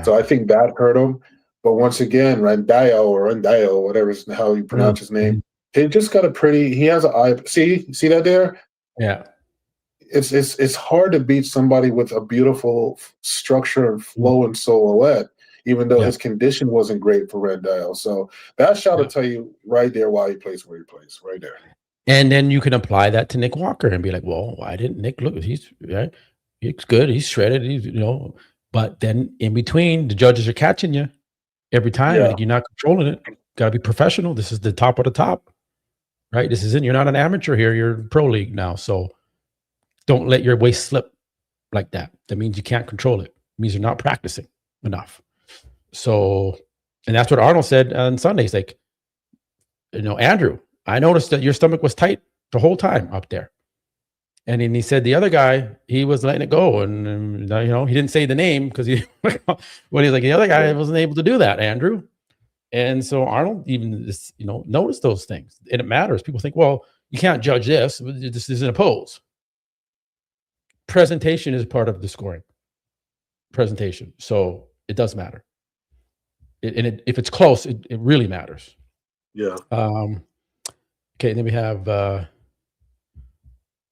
so I think that hurt him. But once again, Randayo, whatever is how you pronounce his name, he just got a pretty. He has an eye. See that there? Yeah. It's hard to beat somebody with a beautiful structure and flow and silhouette, even though his condition wasn't great for Red Dial. So that shot will tell you right there why he plays where he plays, right there. And then you can apply that to Nick Walker and be like, well, why didn't Nick look? He's right. He's good. He's shredded. He's, but then in between, the judges are catching you every time. Yeah. And you're not controlling it. Got to be professional. This is the top of the top, right? This isn't, you're not an amateur here. You're in pro league now. So don't let your waist slip like that. That means you can't control it. It means you're not practicing enough. So, and that's what Arnold said on Sunday. He's like, Andrew, I noticed that your stomach was tight the whole time up there. And then he said the other guy, he was letting it go. And, he didn't say the name because he's like, the other guy wasn't able to do that, Andrew. And so Arnold even just, noticed those things. And it matters. People think, well, you can't judge this. This isn't a pose. Presentation is part of the scoring. Presentation. So it does matter. If it's close, it really matters. Yeah. Okay, then we have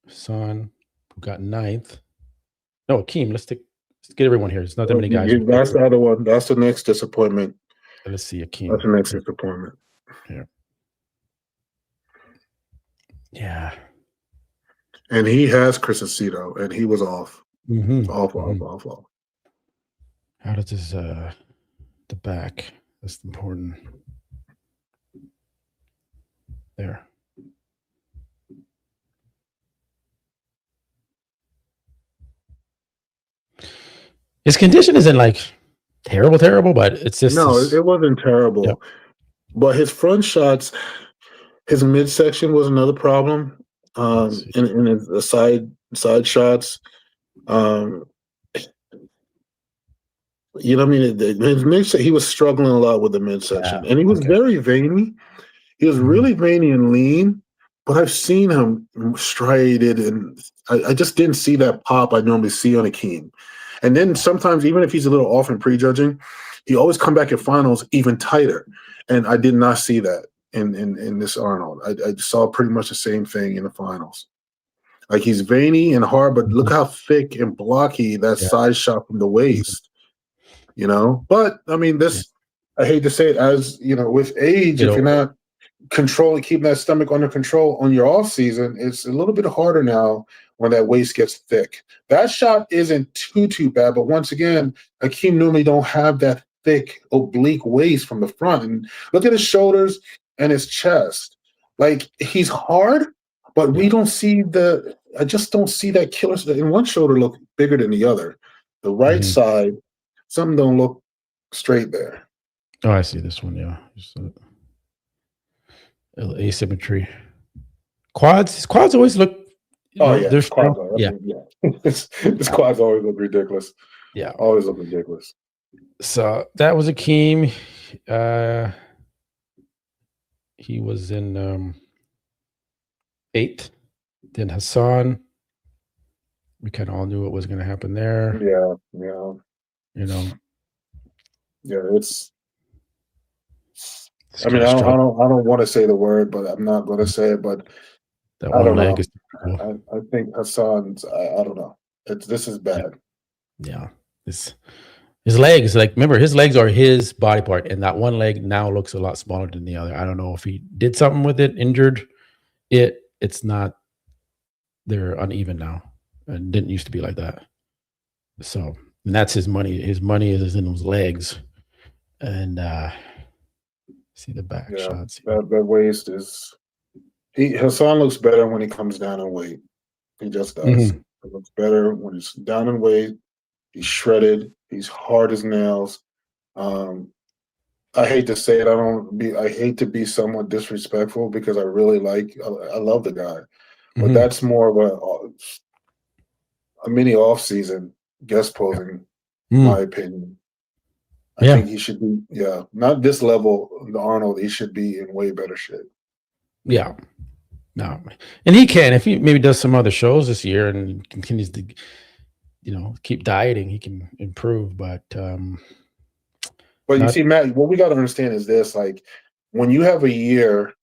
Son, who got 9th. No, Akeem. Let's get everyone here. There's not that many guys. That's the other one. That's the next disappointment. Let's see, Akeem. That's the next disappointment. Yeah. And he has Chris Aceto, and he was off. Off. How does this the back? That's important. There. His condition isn't like terrible, but it's just it wasn't terrible. Yep. But his front shots, his midsection was another problem. And the side shots. His midsection, he was struggling a lot with the midsection, and he was very veiny. He was really veiny and lean, but I've seen him striated, and I just didn't see that pop I normally see on Akeem. And then sometimes, even if he's a little off in prejudging, he always come back at finals even tighter. And I did not see that in this Arnold. I saw pretty much the same thing in the finals. Like, he's veiny and hard, but look how thick and blocky that side shot from the waist. But I mean, I hate to say it, as with age, if you're not keeping that stomach under control on your off season, it's a little bit harder now when that waist gets thick. That shot isn't too bad, but once again, Akeem normally don't have that thick oblique waist from the front. And look at his shoulders and his chest. Like, he's hard, but we don't see I just don't see that killer. And one shoulder look bigger than the other. The right side, something don't look straight there. Oh, I see this one. Yeah. Just asymmetry. His quads always look. His quads always look ridiculous. Yeah, always look ridiculous. So that was Akeem. He was in 8th. Then Hassan. We kind of all knew what was going to happen there. Yeah. Yeah, it's. I mean, I don't want to say the word, but I'm not going to say it. But that one leg is. I think Hassan's. I don't know. This is bad. Yeah, his legs. Like, remember, his legs are his body part, and that one leg now looks a lot smaller than the other. I don't know if he did something with it, injured it. It's not. They're uneven now, and didn't used to be like that. So, and that's his money. His money is in those legs, and see the back shots. That waist is. Hassan looks better when he comes down in weight. He just does. He looks better when he's down in weight. He's shredded. He's hard as nails. I hate to say it. I hate to be somewhat disrespectful because I really I love the guy, but that's more of a mini off season guest posing, in my opinion. I think he should be, not this level, the Arnold. He should be in way better shape. Yeah. No. And he can, if he maybe does some other shows this year and continues to, keep dieting, he can improve. But you see, Matt, what we got to understand is this: like, when you have a year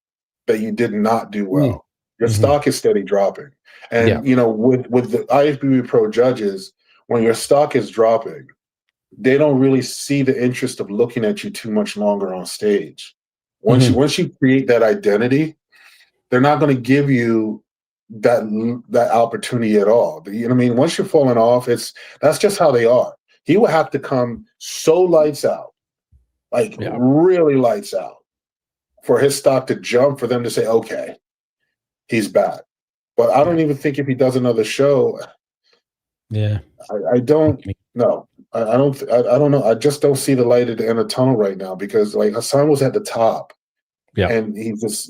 that you did not do well, your stock is steady dropping. And with the IFBB Pro judges, when your stock is dropping, they don't really see the interest of looking at you too much longer on stage. Once you create that identity, they're not going to give you that opportunity at all. You know what I mean? Once you're falling off, that's just how they are. He will have to come so lights out, like really lights out, for his stock to jump, for them to say, okay, he's back. But I don't even think if he does another show, I don't know. I don't know. I just don't see the light at the end of the tunnel right now, because like Hassan was at the top. Yeah. And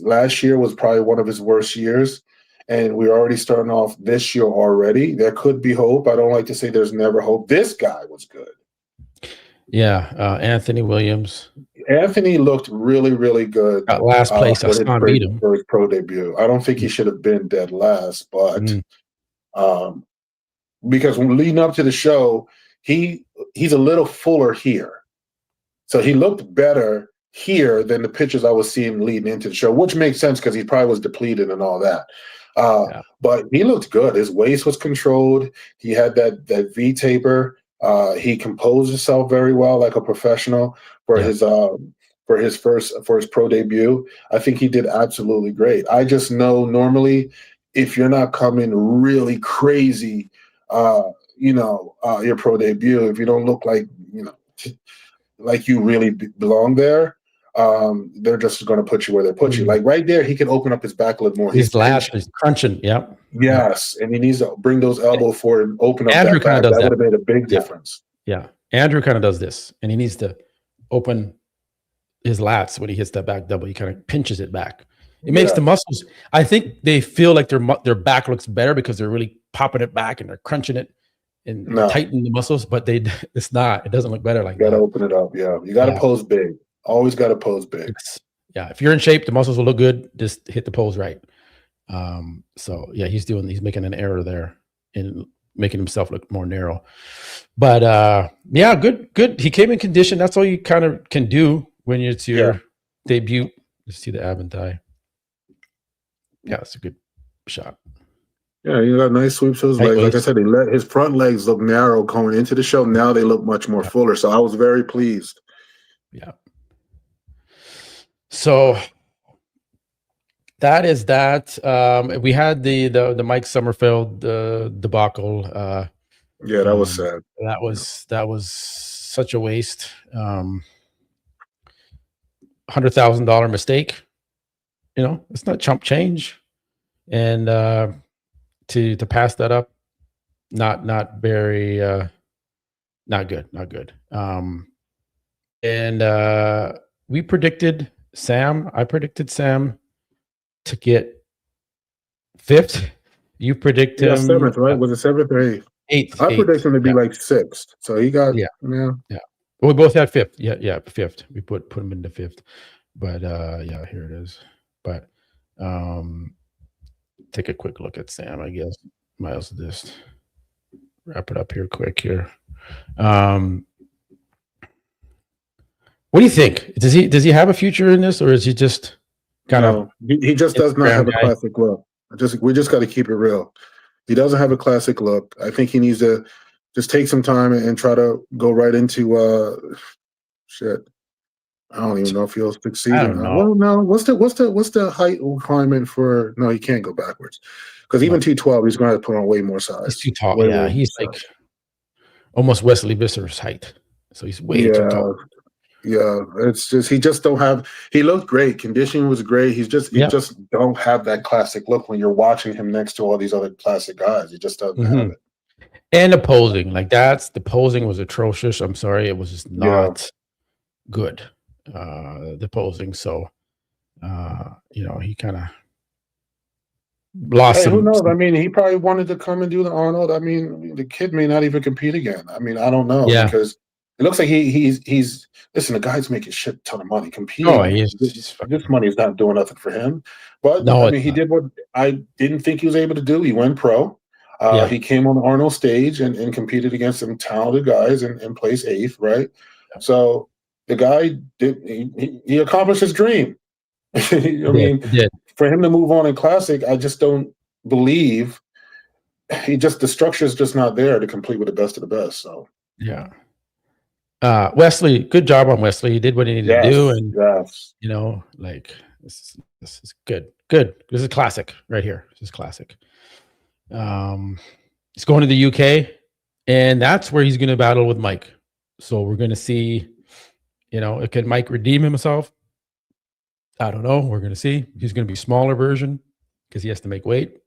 last year was probably one of his worst years. And we're already starting off this year already. There could be hope. I don't like to say there's never hope. This guy was good. Yeah. Anthony Williams. Anthony looked really, really good. At last place, Hassan beat him for his pro debut. I don't think he should have been dead last, but because leading up to the show, he's a little fuller here. So he looked better here than the pictures I was seeing leading into the show, which makes sense because he probably was depleted and all that. But he looked good. His waist was controlled. He had that V taper. He composed himself very well, like a professional for his pro debut. I think he did absolutely great. I just know normally if you're not coming really crazy, your pro debut, if you don't look like like you really belong there, they're just going to put you where they put you. Like right there, he can open up his back a little more. His lats, he's crunching. Yep. Yes, and he needs to bring those elbows forward and open up Andrew that back. That would have made a big difference. Yeah. Andrew kind of does this, and he needs to open his lats when he hits that back double. He kind of pinches it back. It makes the muscles. I think they feel like their back looks better because they're really popping it back and they're crunching it and tightening the muscles. But it's not. It doesn't look better like that. You got to open it up. Yeah, you got to pose big. Always got to pose big. Yeah, if you're in shape, the muscles will look good. Just hit the pose right. So yeah, he's making an error there in making himself look more narrow. But yeah, good. He came in condition. That's all you kind of can do when it's your debut. Let's see the ab and thigh. Yeah, it's a good shot. Yeah, he got nice sweeps to his legs. Like I said, his front legs look narrow going into the show. Now they look much more fuller. So I was very pleased. Yeah. So that is that. We had the Mike Summerfield debacle. Yeah, that was sad. That was such a waste. $100,000 mistake. It's not chump change, and to pass that up, not very not good. And we predicted Sam. I predicted Sam to get 5th. You predict him 7th, right? Was it 7th or 8th? 8th. I predict him to be like 6th. So he got yeah. Well, we both had 5th. Yeah, 5th. We put him into 5th. But yeah, here it is. But take a quick look at Sam, I guess. Miles, just wrap it up here quick here. What do you think? Does he have a future in this, or is he just kind of? He just does not have a classic look. We just got to keep it real. He doesn't have a classic look. I think he needs to just take some time and try to go right into shit. I don't even know if he'll succeed. I don't know. Well, no. What's the height requirement for? No, he can't go backwards because even 212, he's going to have to put on way more size. He's too tall. Yeah, he's like almost Wesley Visser's height, so he's way too tall. Yeah, it's just he just don't have. He looked great. Conditioning was great. He just don't have that classic look when you're watching him next to all these other classic guys. He just doesn't have it. And the posing, the posing was atrocious. I'm sorry, it was just not good. The posing, so he kind of lost. Hey, who knows? I mean, he probably wanted to come and do the Arnold. I mean, the kid may not even compete again. I mean, I don't know because it looks like he's listen. The guy's making shit ton of money competing. Oh, this money is not doing nothing for him. But I mean, he did what I didn't think he was able to do. He went pro. He came on the Arnold stage and competed against some talented guys and placed 8th, right? Yeah. So the guy he accomplished his dream. I mean, for him to move on in classic, I just don't believe the structure is just not there to compete with the best of the best. So Wesley, good job on Wesley. He did what he needed to do, and this is good. Good. This is classic right here. This is classic. He's going to the UK, and that's where he's going to battle with Mike. So we're going to see, can Mike redeem himself? I don't know. We're going to see. He's going to be a smaller version because he has to make weight.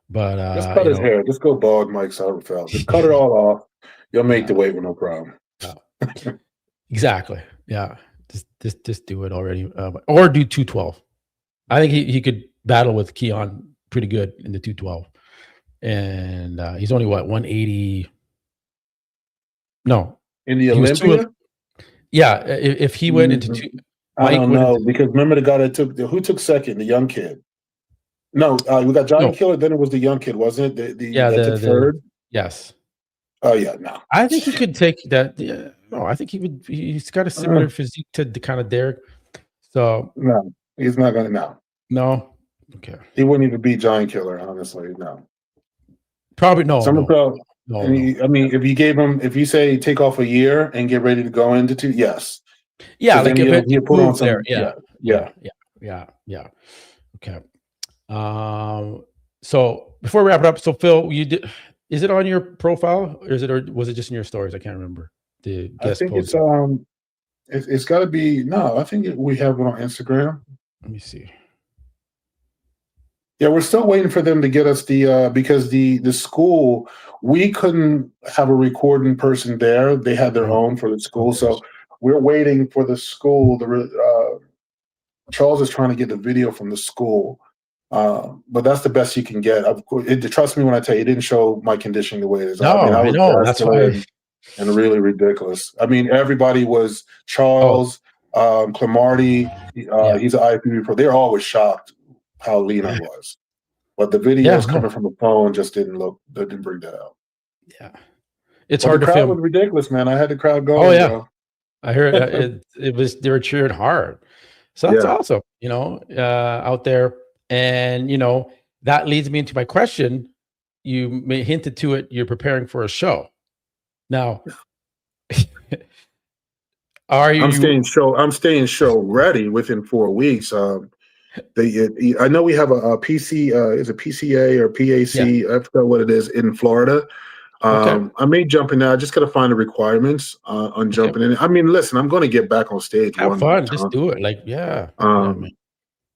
But just cut his hair. Just go bald, Mike Sauerfeld. Just cut it all off. You'll make the weight with no problem. Exactly. Yeah. Just do it already, or do 212. I think he could battle with Keon pretty good in the 212, and he's only 180. No, in the Olympia. Yeah, if he went into two, I don't know because remember the guy that who took second, the young kid. No, we got Giant Killer. Then it was the young kid, wasn't it? That took third. Yes. Oh yeah, no. I think he could take that. Yeah, no, I think he would. He's got a similar physique to the kind of Derek. So no, he's not gonna. No. Okay. He wouldn't even beat Giant Killer, honestly. No. Probably no. No. I mean, if you say take off a year and get ready to go into two, yes. Yeah, like if you put on some, there. Yeah. Okay. So before we wrap it up, so Phil, is it on your profile or was it just in your stories? I can't remember. I think it's got to be. No, I think we have it on Instagram. Let me see. Yeah, we're still waiting for them to get us because the school, we couldn't have a recording person there. They had their own for the school, so we're waiting for the school. Charles is trying to get the video from the school, but that's the best you can get. Trust me when I tell you, it didn't show my conditioning the way it is. No, I know. That's why. And really ridiculous. I mean, everybody was Charles, Clemarty. He's an IFBB pro. They're always shocked how lean I was, but the videos coming from the phone just didn't bring that out. Yeah, it's hard to film. The crowd was ridiculous, man. I had the crowd going. Oh yeah, bro. I heard it was. They were cheering hard, so that's awesome. Out there, and that leads me into my question. You may hinted to it. You're preparing for a show now. Are you? I'm staying show ready within 4 weeks. I know we have a PC. Is it PCA or PAC? I forgot what it is in Florida. I may jump in there. I just got to find the requirements on jumping in. I mean, listen, I'm going to get back on stage. Have fun. Just do it.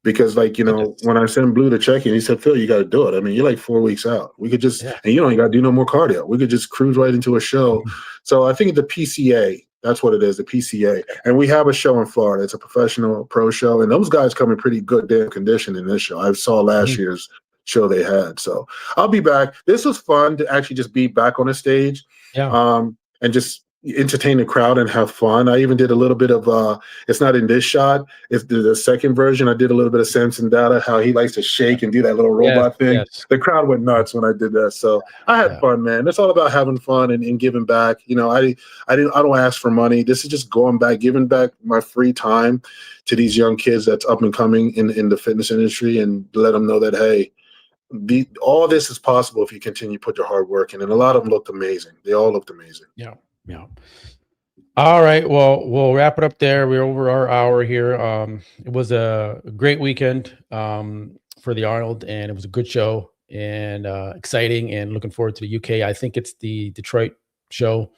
Because when I sent Blue to check in, he said, Phil, you got to do it. I mean, you're like 4 weeks out. We could just, and you got to do no more cardio. We could just cruise right into a show. So I think the PCA, that's what it is, the PCA. And we have a show in Florida. It's a professional pro show. And those guys come in pretty good damn condition in this show. I saw last year's show they had. So I'll be back. This was fun to actually just be back on the stage and just entertain the crowd and have fun. I even did a little bit of it's not in this shot, it's the second version. I did a little bit of Samson Dauda, how he likes to shake and do that little robot thing. The crowd went nuts when I did that. So I had fun, man. It's all about having fun and giving back. I don't ask for money. This is just going back, giving back my free time to these young kids that's up and coming in the fitness industry, and let them know that, hey, all this is possible if you continue to put your hard work in. And a lot of them looked amazing. They all looked amazing. Yeah. All right. Well, we'll wrap it up there. We're over our hour here. It was a great weekend for the Arnold, and it was a good show and exciting, and looking forward to the UK. I think it's the Detroit show.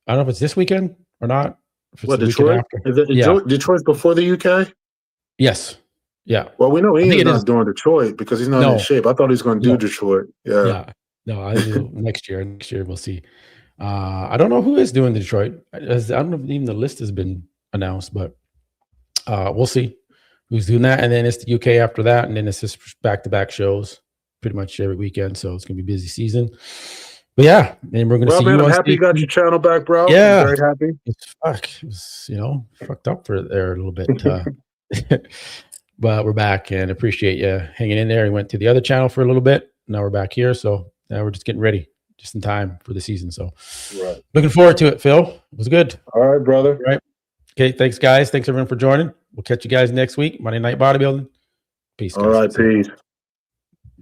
I don't know if it's this weekend or not. If it's Detroit? Is it Detroit's before the UK? Yes. Yeah. Well, we know he's not doing Detroit because he's not in shape. I thought he was going to do Detroit. Yeah. No, next year. Next year we'll see. I don't know who is doing Detroit. I don't know if even the list has been announced, but we'll see who's doing that. And then it's the UK after that, and then it's just back-to-back shows pretty much every weekend. So it's gonna be a busy season. But yeah, and we're gonna see. Man, I'm happy you got your channel back, bro. Yeah, I'm very happy. It was fucked up for there a little bit. But we're back, and appreciate you hanging in there. We went to the other channel for a little bit. Now we're back here, so now we're just getting ready, just in time for the season. So looking forward to it, Phil. It was good. All right, brother. All right. Okay, thanks, guys. Thanks, everyone, for joining. We'll catch you guys next week. Monday Night Bodybuilding. Peace, guys. All right, peace.